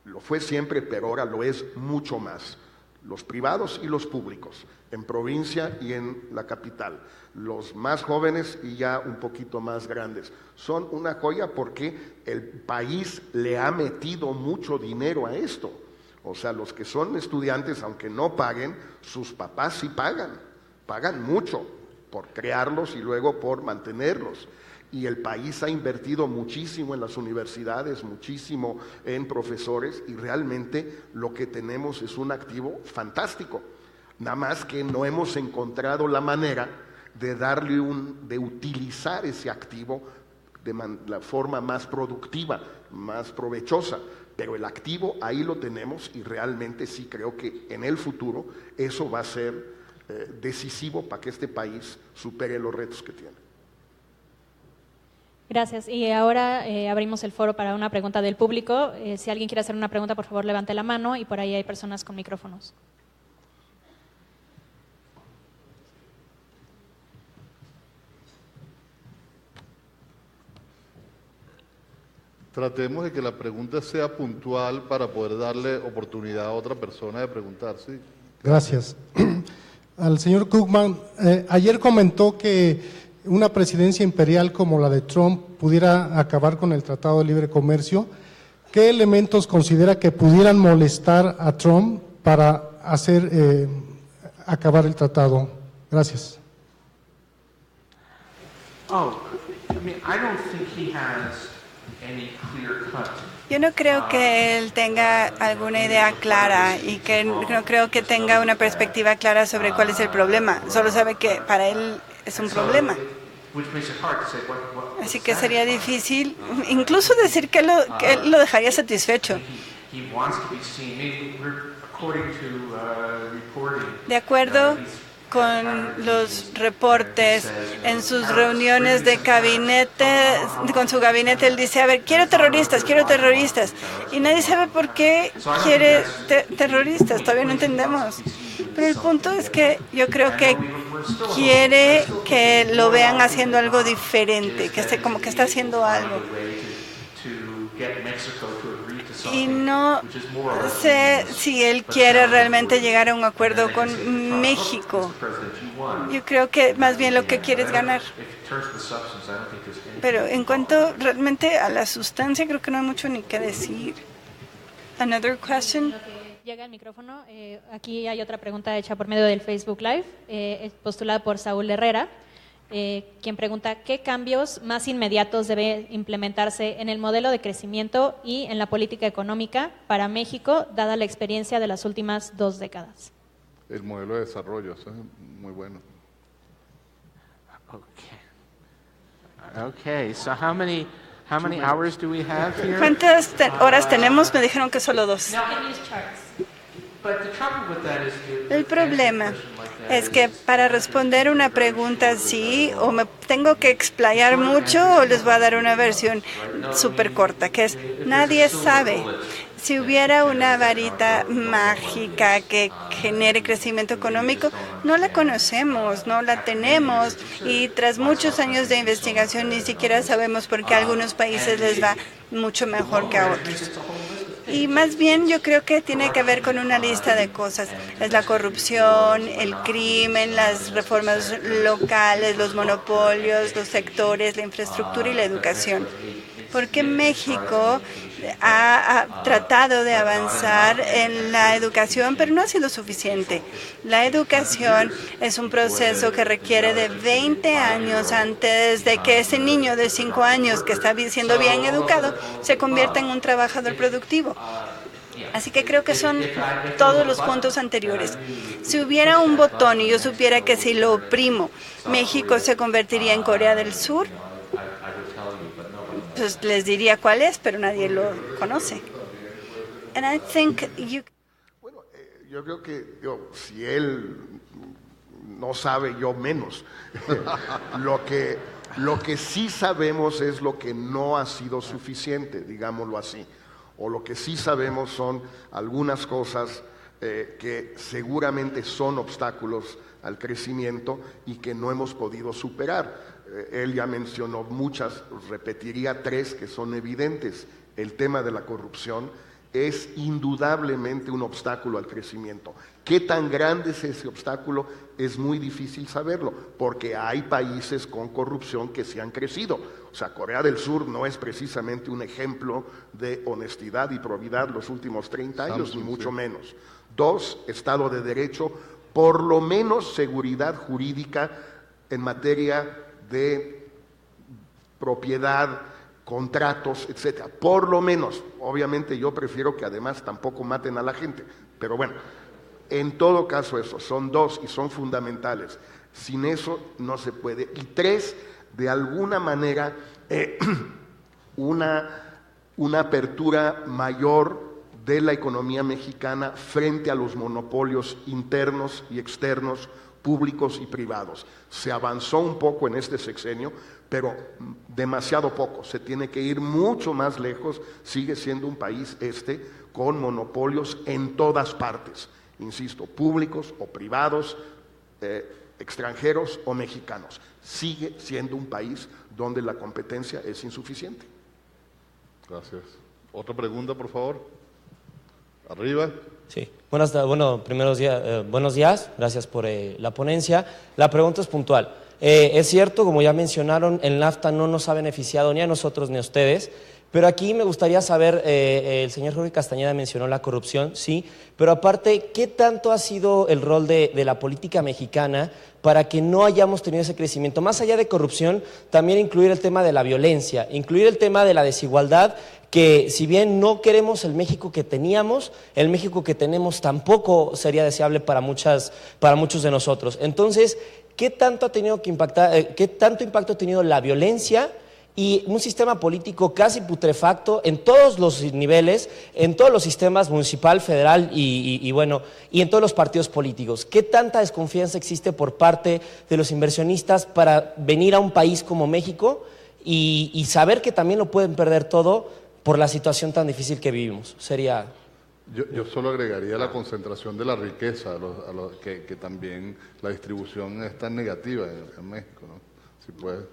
Lo fue siempre, pero ahora lo es mucho más. Los privados y los públicos, en provincia y en la capital, los más jóvenes y ya un poquito más grandes. Son una joya porque el país le ha metido mucho dinero a esto. O sea, los que son estudiantes, aunque no paguen, sus papás sí pagan mucho por crearlos y luego por mantenerlos. Y el país ha invertido muchísimo en las universidades, muchísimo en profesores, y realmente lo que tenemos es un activo fantástico. Nada más que no hemos encontrado la manera de de utilizar ese activo de la forma más productiva, más provechosa. Pero el activo ahí lo tenemos y realmente sí creo que en el futuro eso va a ser decisivo para que este país supere los retos que tiene. Gracias. Y ahora abrimos el foro para una pregunta del público. Si alguien quiere hacer una pregunta, por favor, levante la mano y por ahí hay personas con micrófonos. Tratemos de que la pregunta sea puntual para poder darle oportunidad a otra persona de preguntar, ¿sí? Gracias. Al señor Krugman, ayer comentó que una presidencia imperial como la de Trump pudiera acabar con el Tratado de Libre Comercio. ¿Qué elementos considera que pudieran molestar a Trump para hacer acabar el tratado? Gracias. Oh, I mean, I don't think he has any clear cut. Yo no creo que él tenga alguna idea clara y que no creo que tenga una perspectiva clara sobre cuál es el problema. Solo sabe que para él es un problema. Así que sería difícil incluso decir que él lo dejaría satisfecho. De acuerdo con los reportes, en sus reuniones de gabinete, con su gabinete, él dice, a ver, quiero terroristas, y nadie sabe por qué quiere terroristas, todavía no entendemos. Pero el punto es que yo creo que quiere que lo vean haciendo algo diferente, que esté como que está haciendo algo. Y no sé si él quiere realmente llegar a un acuerdo con México. Yo creo que más bien lo que quiere es ganar. Pero en cuanto realmente a la sustancia, creo que no hay mucho ni que decir. Another question. Llega el micrófono. Aquí hay otra pregunta hecha por medio del Facebook Live, postulada por Saúl Herrera, quien pregunta, ¿qué cambios más inmediatos debe implementarse en el modelo de crecimiento y en la política económica para México, dada la experiencia de las últimas 2 décadas? El modelo de desarrollo, eso es muy bueno. Okay, so how many hours do we have here? ¿Cuántas horas tenemos? Me dijeron que solo 2. El problema es que para responder una pregunta así, o me tengo que explayar mucho o les voy a dar una versión súper corta, que es, nadie sabe. Si hubiera una varita mágica que genere crecimiento económico, no la conocemos, no la tenemos, y tras muchos años de investigación ni siquiera sabemos por qué a algunos países les va mucho mejor que a otros. Y más bien yo creo que tiene que ver con una lista de cosas. Es la corrupción, el crimen, las reformas locales, los monopolios, los sectores, la infraestructura y la educación. Porque México ha tratado de avanzar en la educación, pero no ha sido suficiente. La educación es un proceso que requiere de 20 años antes de que ese niño de 5 años que está siendo bien educado se convierta en un trabajador productivo. Así que creo que son todos los puntos anteriores. Si hubiera un botón y yo supiera que si lo oprimo, México se convertiría en Corea del Sur, pues les diría cuál es, pero nadie lo conoce. And I think Bueno, yo creo que si él no sabe, yo menos. Lo que sí sabemos es lo que no ha sido suficiente, digámoslo así. O lo que sí sabemos son algunas cosas que seguramente son obstáculos al crecimiento y que no hemos podido superar. Él ya mencionó muchas, repetiría 3 que son evidentes. El tema de la corrupción es indudablemente un obstáculo al crecimiento. ¿Qué tan grande es ese obstáculo? Es muy difícil saberlo, porque hay países con corrupción que sí han crecido. O sea, Corea del Sur no es precisamente un ejemplo de honestidad y probidad los últimos 30 años, ni mucho menos. 2, Estado de Derecho, por lo menos seguridad jurídica en materia de propiedad, contratos, etcétera. Por lo menos, obviamente yo prefiero que además tampoco maten a la gente, pero bueno, en todo caso eso, son 2 y son fundamentales. Sin eso no se puede. Y 3, de alguna manera, una apertura mayor de la economía mexicana frente a los monopolios internos y externos, públicos y privados. Se avanzó un poco en este sexenio, pero demasiado poco. Se tiene que ir mucho más lejos. Sigue siendo un país con monopolios en todas partes. Insisto, públicos o privados, extranjeros o mexicanos. Sigue siendo un país donde la competencia es insuficiente. Gracias. Otra pregunta, por favor. Arriba. Sí, buenos días, gracias por la ponencia. La pregunta es puntual. Es cierto, como ya mencionaron, el NAFTA no nos ha beneficiado ni a nosotros ni a ustedes, pero aquí me gustaría saber, el señor Jorge Castañeda mencionó la corrupción, sí, pero aparte, ¿qué tanto ha sido el rol de la política mexicana para que no hayamos tenido ese crecimiento? Más allá de corrupción, también incluir el tema de la violencia, incluir el tema de la desigualdad, que si bien no queremos el México que teníamos, el México que tenemos tampoco sería deseable para muchos de nosotros. Entonces, ¿qué tanto impacto ha tenido la violencia y un sistema político casi putrefacto en todos los niveles, en todos los sistemas municipal, federal y en todos los partidos políticos? ¿Qué tanta desconfianza existe por parte de los inversionistas para venir a un país como México y saber que también lo pueden perder todo por la situación tan difícil que vivimos? Sería... Yo solo agregaría la concentración de la riqueza, que también la distribución es tan negativa en México, ¿no? Si puede.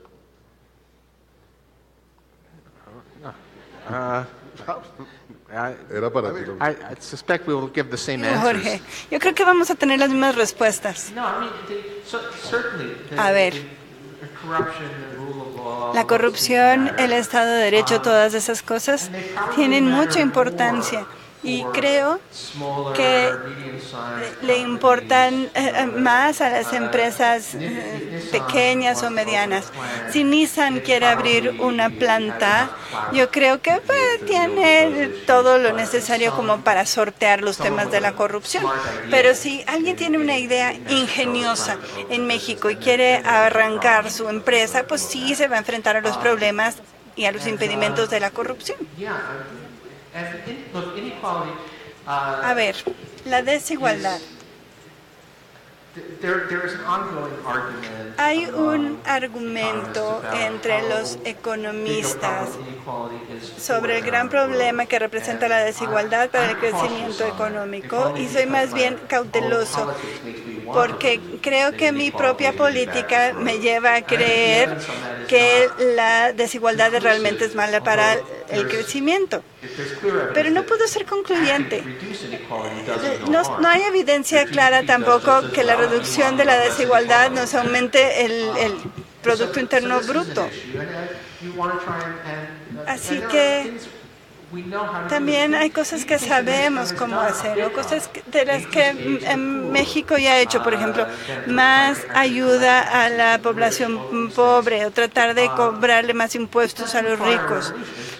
Era para ti. I suspect we will give the same answers. Jorge, yo creo que vamos a tener las mismas respuestas. No, I mean, certainly. A ver. La corrupción, el Estado de Derecho, todas esas cosas tienen mucha importancia. Y creo que le importan más a las empresas pequeñas o medianas. Si Nissan quiere abrir una planta, yo creo que tiene todo lo necesario como para sortear los temas de la corrupción. Pero si alguien tiene una idea ingeniosa en México y quiere arrancar su empresa, pues sí se va a enfrentar a los problemas y a los impedimentos de la corrupción. A ver, la desigualdad. Hay un argumento entre los economistas sobre el gran problema que representa la desigualdad para el crecimiento económico, y soy más bien cauteloso porque creo que mi propia política me lleva a creer que la desigualdad realmente es mala para el crecimiento. Pero no pudo ser concluyente. No hay evidencia clara tampoco que la reducción de la desigualdad nos aumente el Producto Interno Bruto. Así que también hay cosas que sabemos cómo hacer, o cosas de las que en México ya ha hecho, por ejemplo, más ayuda a la población pobre o tratar de cobrarle más impuestos a los ricos.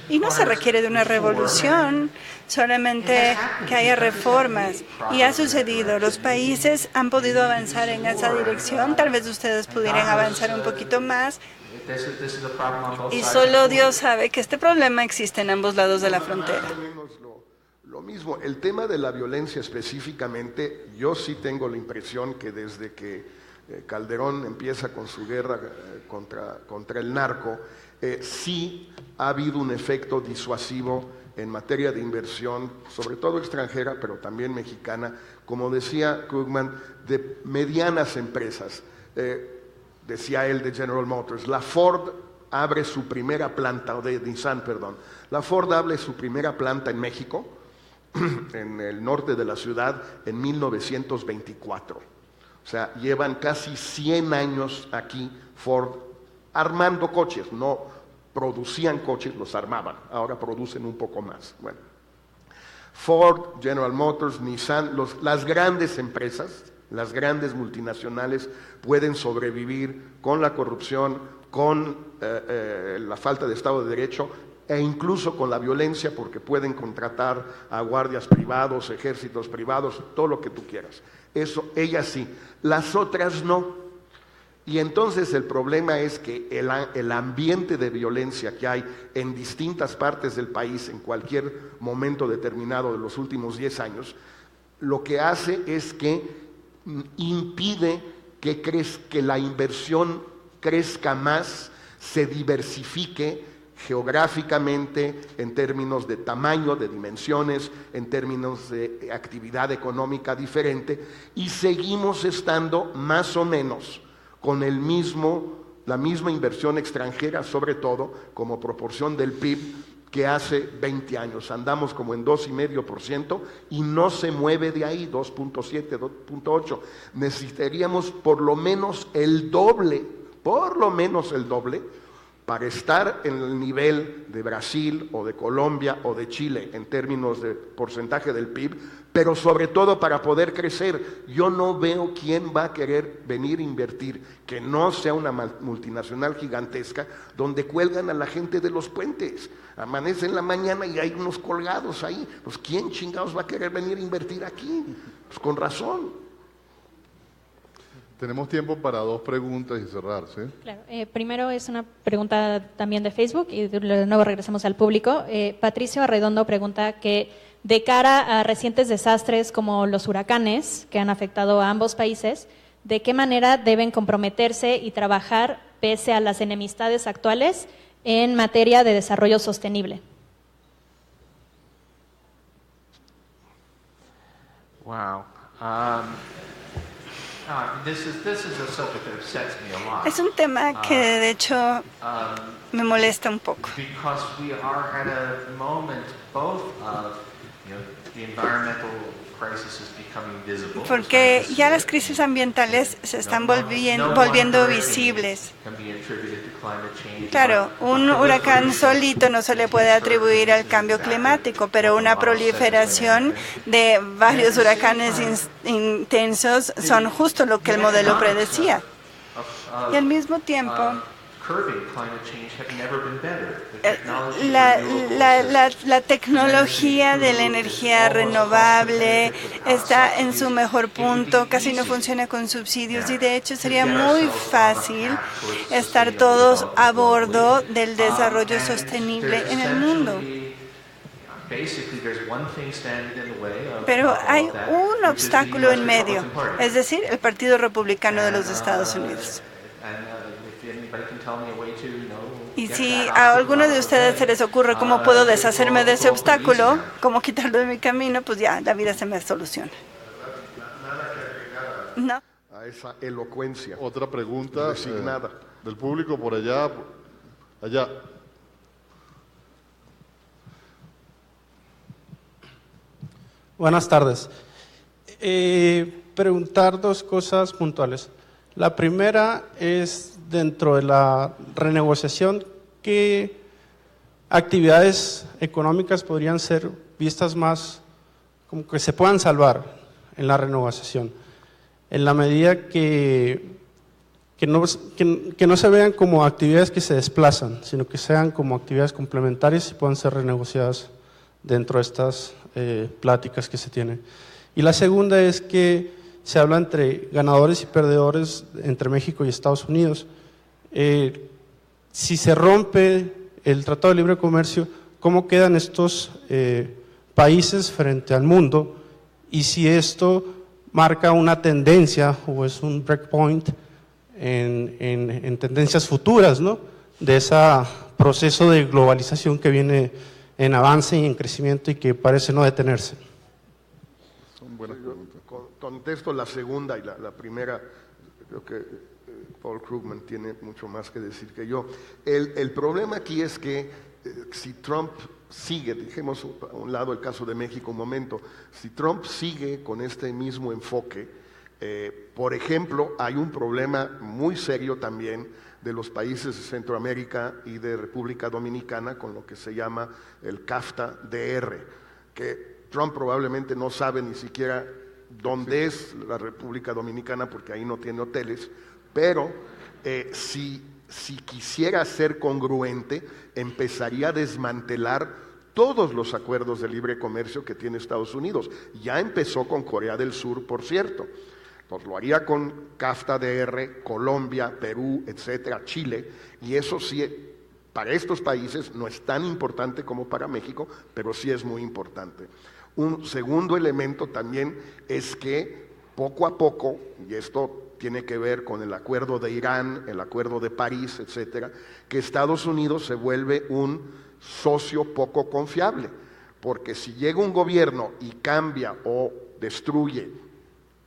Y no se requiere de una revolución, solamente que haya reformas. Y ha sucedido, los países han podido avanzar en esa dirección, tal vez ustedes pudieran avanzar un poquito más. Y solo Dios sabe que este problema existe en ambos lados de la frontera. Más o menos lo mismo. El tema de la violencia específicamente, yo sí tengo la impresión que desde que Calderón empieza con su guerra contra el narco, sí ha habido un efecto disuasivo en materia de inversión, sobre todo extranjera, pero también mexicana, como decía Krugman, de medianas empresas. Decía él de General Motors, la Ford abre su primera planta, o de Nissan, perdón, la Ford abre su primera planta en México, en el norte de la ciudad, en 1924. O sea, llevan casi 100 años aquí Ford armando coches, no producían coches, los armaban, ahora producen un poco más. Bueno, Ford, General Motors, Nissan, las grandes empresas, las grandes multinacionales pueden sobrevivir con la corrupción, con la falta de Estado de Derecho e incluso con la violencia, porque pueden contratar a guardias privados, ejércitos privados, todo lo que tú quieras. Eso, ellas sí, las otras no. Y entonces el problema es que el ambiente de violencia que hay en distintas partes del país en cualquier momento determinado de los últimos 10 años, lo que hace es que impide que la inversión crezca más, se diversifique geográficamente en términos de tamaño, de dimensiones, en términos de actividad económica diferente, y seguimos estando más o menos con la misma inversión extranjera, sobre todo como proporción del PIB, que hace 20 años. Andamos como en 2,5% y no se mueve de ahí, 2.7, 2.8. Necesitaríamos por lo menos el doble, para estar en el nivel de Brasil o de Colombia o de Chile en términos de porcentaje del PIB, pero sobre todo para poder crecer. Yo no veo quién va a querer venir a invertir, que no sea una multinacional gigantesca, donde cuelgan a la gente de los puentes. Amanece en la mañana y hay unos colgados ahí. Pues ¿quién chingados va a querer venir a invertir aquí? Pues con razón. Tenemos tiempo para 2 preguntas y cerrar, ¿sí? Claro. Primero es una pregunta también de Facebook y de nuevo regresamos al público. Patricio Arredondo pregunta que de cara a recientes desastres como los huracanes que han afectado a ambos países, ¿de qué manera deben comprometerse y trabajar pese a las enemistades actuales en materia de desarrollo sostenible? Wow. This is a subject that upsets me a lot. Es un tema que de hecho me molesta un poco. Because we are at a moment both of, the environmental crisis is becoming visible. Porque ya las crisis ambientales se están volviendo visibles. Claro, un huracán solito no se le puede atribuir al cambio climático, pero una proliferación de varios huracanes intensos son justo lo que el modelo predecía. Y al mismo tiempo, la tecnología de la energía renovable está en su mejor punto, casi no funciona con subsidios y de hecho sería muy fácil estar todos a bordo del desarrollo sostenible en el mundo. Pero hay un obstáculo en medio, es decir, el Partido Republicano de los Estados Unidos. Y si a alguno de ustedes se les ocurre cómo puedo deshacerme de ese obstáculo, cómo quitarlo de mi camino, pues ya, la vida se me soluciona. No. A esa elocuencia. Otra pregunta resignada del público por allá. Buenas tardes. Preguntar dos cosas puntuales. La primera es, dentro de la renegociación, ¿qué actividades económicas podrían ser vistas más como que se puedan salvar en la renegociación? En la medida que no se vean como actividades que se desplazan, sino que sean como actividades complementarias y puedan ser renegociadas dentro de estas pláticas que se tienen. Y la segunda es que se habla entre ganadores y perdedores entre México y Estados Unidos. Si se rompe el Tratado de Libre Comercio, ¿cómo quedan estos países frente al mundo? Y si esto marca una tendencia o es un breakpoint en tendencias futuras, ¿no?, de ese proceso de globalización que viene en avance y en crecimiento y que parece no detenerse. Son buenas preguntas. Contesto la segunda y la primera. Creo que Paul Krugman tiene mucho más que decir que yo. El problema aquí es que si Trump sigue, dejemos a un lado el caso de México un momento, si Trump sigue con este mismo enfoque, por ejemplo, hay un problema muy serio también de los países de Centroamérica y de República Dominicana con lo que se llama el CAFTA-DR, que Trump probablemente no sabe ni siquiera dónde es la República Dominicana porque ahí no tiene hoteles, pero si quisiera ser congruente, empezaría a desmantelar todos los acuerdos de libre comercio que tiene Estados Unidos. Ya empezó con Corea del Sur, por cierto. Pues lo haría con CAFTA-DR, Colombia, Perú, etcétera, Chile, y eso sí, para estos países no es tan importante como para México, pero sí es muy importante. Un segundo elemento también es que poco a poco, y esto tiene que ver con el acuerdo de Irán, el acuerdo de París, etcétera, que Estados Unidos se vuelve un socio poco confiable, porque si llega un gobierno y cambia o destruye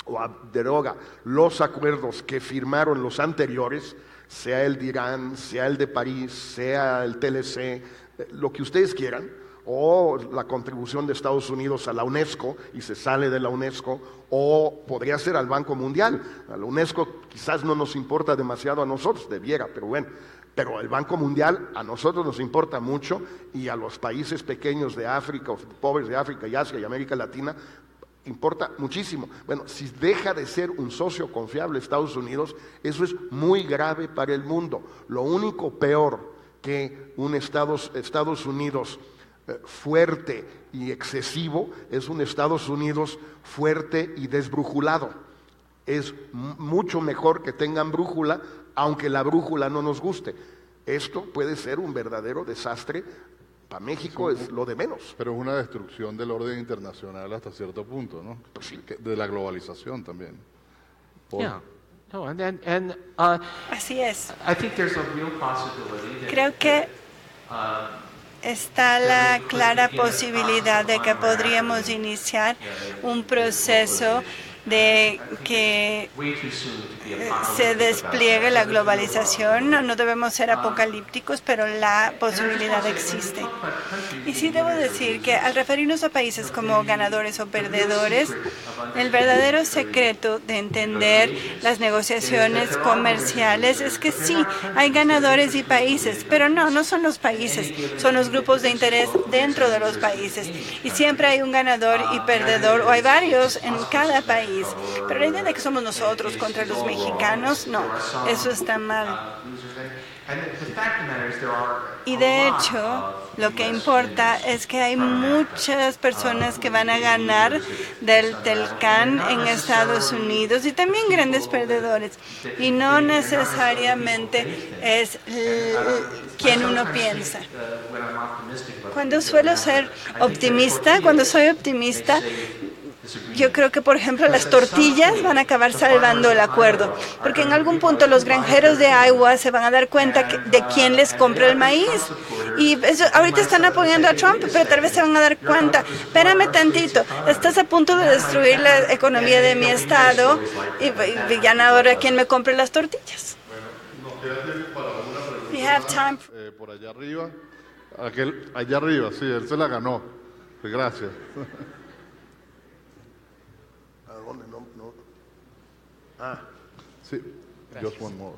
o deroga los acuerdos que firmaron los anteriores, sea el de Irán, sea el de París, sea el TLC, lo que ustedes quieran, o la contribución de Estados Unidos a la UNESCO y se sale de la UNESCO, o podría ser al Banco Mundial. A la UNESCO quizás no nos importa demasiado a nosotros, debiera, pero bueno, pero el Banco Mundial a nosotros nos importa mucho y a los países pequeños de África, o pobres de África y Asia y América Latina, importa muchísimo. Bueno, si deja de ser un socio confiable Estados Unidos, eso es muy grave para el mundo. Lo único peor que un Estados Unidos fuerte y excesivo es un Estados Unidos fuerte y desbrújulado. Es mucho mejor que tengan brújula, aunque la brújula no nos guste. Esto puede ser un verdadero desastre. Para México es lo de menos. Pero es una destrucción del orden internacional hasta cierto punto, ¿no? Pues sí. De la globalización también. Yeah. No, Así es. I think there's a real possibility that, Creo que está la clara posibilidad de que podríamos iniciar un proceso de que se despliegue la globalización. No debemos ser apocalípticos, pero la posibilidad existe. Y sí debo decir que al referirnos a países como ganadores o perdedores, el verdadero secreto de entender las negociaciones comerciales es que sí, hay ganadores y países, pero no son los países, son los grupos de interés dentro de los países. Y siempre hay un ganador y perdedor, o hay varios en cada país. Pero la idea de que somos nosotros contra los mexicanos, no, eso está mal. Y de hecho, lo que importa es que hay muchas personas que van a ganar del TELCAN en Estados Unidos y también grandes perdedores. Y no necesariamente es quien uno piensa. Cuando suelo ser optimista, cuando soy optimista, yo creo que, por ejemplo, las tortillas van a acabar salvando el acuerdo, porque en algún punto los granjeros de Iowa se van a dar cuenta de quién les compra el maíz. Y eso, ahorita están apoyando a Trump, pero tal vez se van a dar cuenta, espérame tantito, estás a punto de destruir la economía de mi estado y ya ahora quién me compra las tortillas. Nos queda tiempo para una pregunta. We have time. Por allá arriba. Allá arriba, sí, él se la ganó. Gracias. Sí, just one more.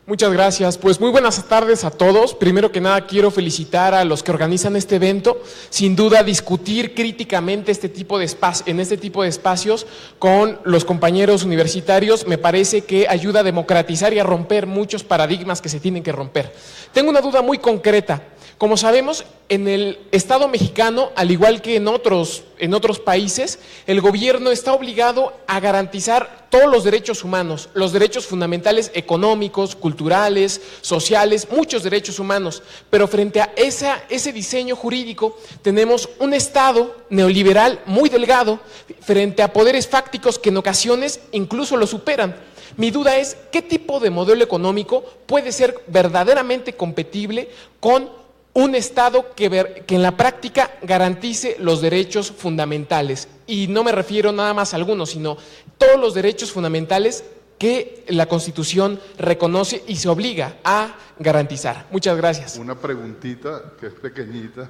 Muchas gracias. Pues muy buenas tardes a todos. Primero que nada quiero felicitar a los que organizan este evento. Sin duda discutir críticamente en este tipo de espacios con los compañeros universitarios me parece que ayuda a democratizar y a romper muchos paradigmas que se tienen que romper. Tengo una duda muy concreta. Como sabemos, en el Estado mexicano, al igual que en otros países, el gobierno está obligado a garantizar todos los derechos humanos, los derechos fundamentales económicos, culturales, sociales, muchos derechos humanos. Pero frente a ese diseño jurídico, tenemos un Estado neoliberal muy delgado frente a poderes fácticos que en ocasiones incluso lo superan. Mi duda es, ¿qué tipo de modelo económico puede ser verdaderamente compatible con un Estado que en la práctica garantice los derechos fundamentales? Y no me refiero nada más a algunos, sino todos los derechos fundamentales que la Constitución reconoce y se obliga a garantizar. Muchas gracias. Una preguntita que es pequeñita,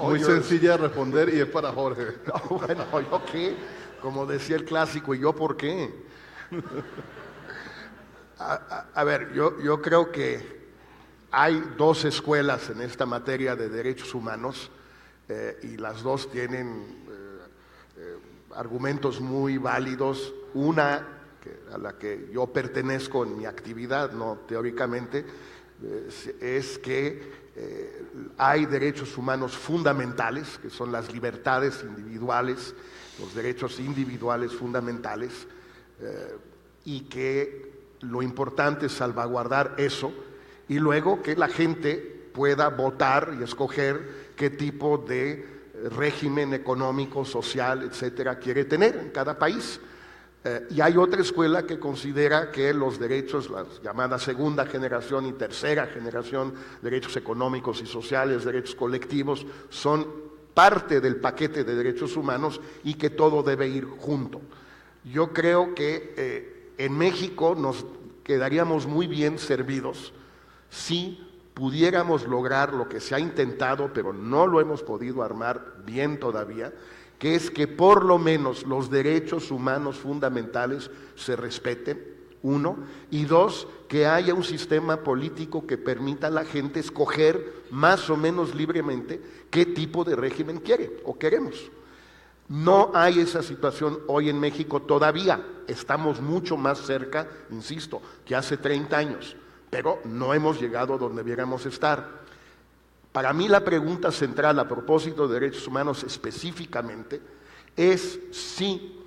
muy sencilla de responder y es para Jorge. No, bueno, ¿yo qué? Como decía el clásico, ¿y yo por qué? A ver, yo creo que hay dos escuelas en esta materia de derechos humanos y las dos tienen argumentos muy válidos. Una, a la que yo pertenezco en mi actividad, no teóricamente, es que hay derechos humanos fundamentales, que son las libertades individuales, los derechos individuales fundamentales, y que lo importante es salvaguardar eso, y luego que la gente pueda votar y escoger qué tipo de régimen económico, social, etcétera, quiere tener en cada país. Y hay otra escuela que considera que los derechos, la llamada segunda generación y tercera generación, derechos económicos y sociales, derechos colectivos, son parte del paquete de derechos humanos y que todo debe ir junto. Yo creo que en México nos quedaríamos muy bien servidos si pudiéramos lograr lo que se ha intentado, pero no lo hemos podido armar bien todavía, que es que por lo menos los derechos humanos fundamentales se respeten, uno, y dos, que haya un sistema político que permita a la gente escoger más o menos libremente qué tipo de régimen quiere o queremos. No hay esa situación hoy en México todavía, estamos mucho más cerca, insisto, que hace 30 años. Pero no hemos llegado donde debiéramos estar. Para mí la pregunta central a propósito de derechos humanos específicamente es si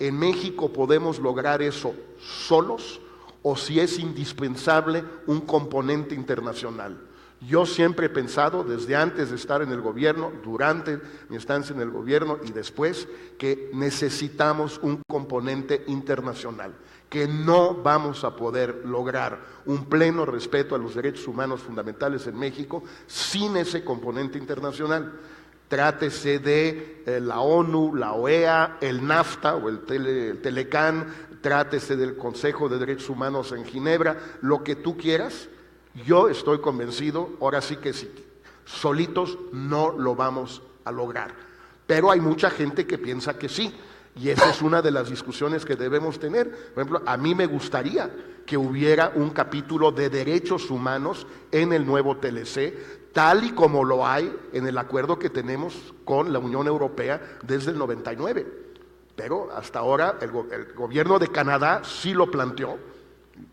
en México podemos lograr eso solos o si es indispensable un componente internacional. Yo siempre he pensado, desde antes de estar en el gobierno, durante mi estancia en el gobierno y después, que necesitamos un componente internacional, que no vamos a poder lograr un pleno respeto a los derechos humanos fundamentales en México sin ese componente internacional. Trátese de la ONU, la OEA, el NAFTA o el Telecán, trátese del Consejo de Derechos Humanos en Ginebra, lo que tú quieras. Yo estoy convencido, ahora sí que sí, solitos no lo vamos a lograr. Pero hay mucha gente que piensa que sí. Y esa es una de las discusiones que debemos tener. Por ejemplo, a mí me gustaría que hubiera un capítulo de derechos humanos en el nuevo TLC, tal y como lo hay en el acuerdo que tenemos con la Unión Europea desde el 99. Pero hasta ahora el gobierno de Canadá sí lo planteó,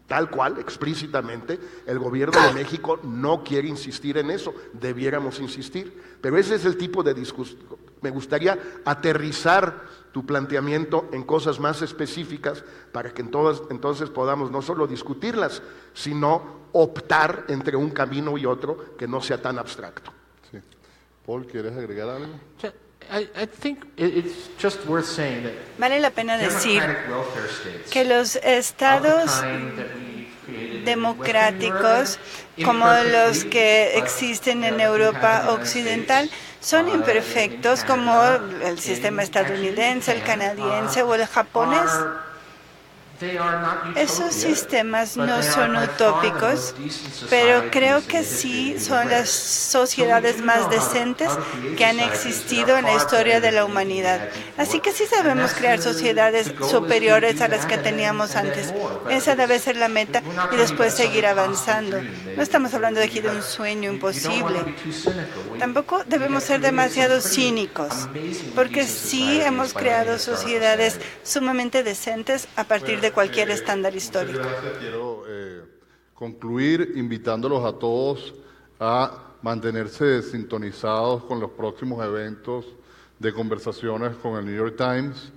tal cual, explícitamente. El gobierno de México no quiere insistir en eso, debiéramos insistir. Pero ese es el tipo de discusión. Me gustaría aterrizar tu planteamiento en cosas más específicas para que entonces podamos no solo discutirlas, sino optar entre un camino y otro que no sea tan abstracto. Sí. Paul, ¿quieres agregar algo? I think it's just worth saying that Vale la pena decir democratic welfare states que los estados of the kind that we created in democráticos Western como Europe, los que existen en Europa Occidental son imperfectos como el sistema estadounidense, el canadiense o el japonés. Esos sistemas no son utópicos, pero creo que sí son las sociedades más decentes que han existido en la historia de la humanidad. Así que sí sabemos crear sociedades superiores a las que teníamos antes. Esa debe ser la meta y después seguir avanzando. No estamos hablando aquí de un sueño imposible. Tampoco debemos ser demasiado cínicos, porque sí hemos creado sociedades sumamente decentes a partir de cualquier estándar histórico. Gracias. Quiero concluir invitándolos a todos a mantenerse sintonizados con los próximos eventos de conversaciones con el New York Times.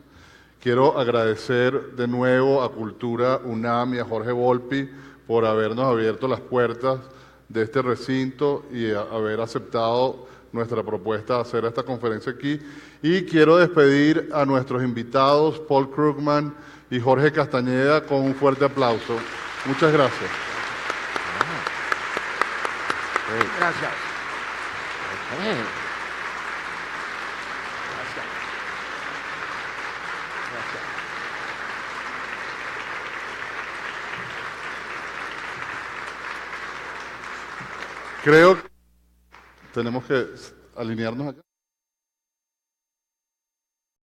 Quiero agradecer de nuevo a Cultura UNAM y a Jorge Volpi por habernos abierto las puertas de este recinto y haber aceptado nuestra propuesta de hacer esta conferencia aquí. Y quiero despedir a nuestros invitados, Paul Krugman y Jorge Castañeda, con un fuerte aplauso. Muchas gracias. Gracias. Creo que tenemos que alinearnos acá.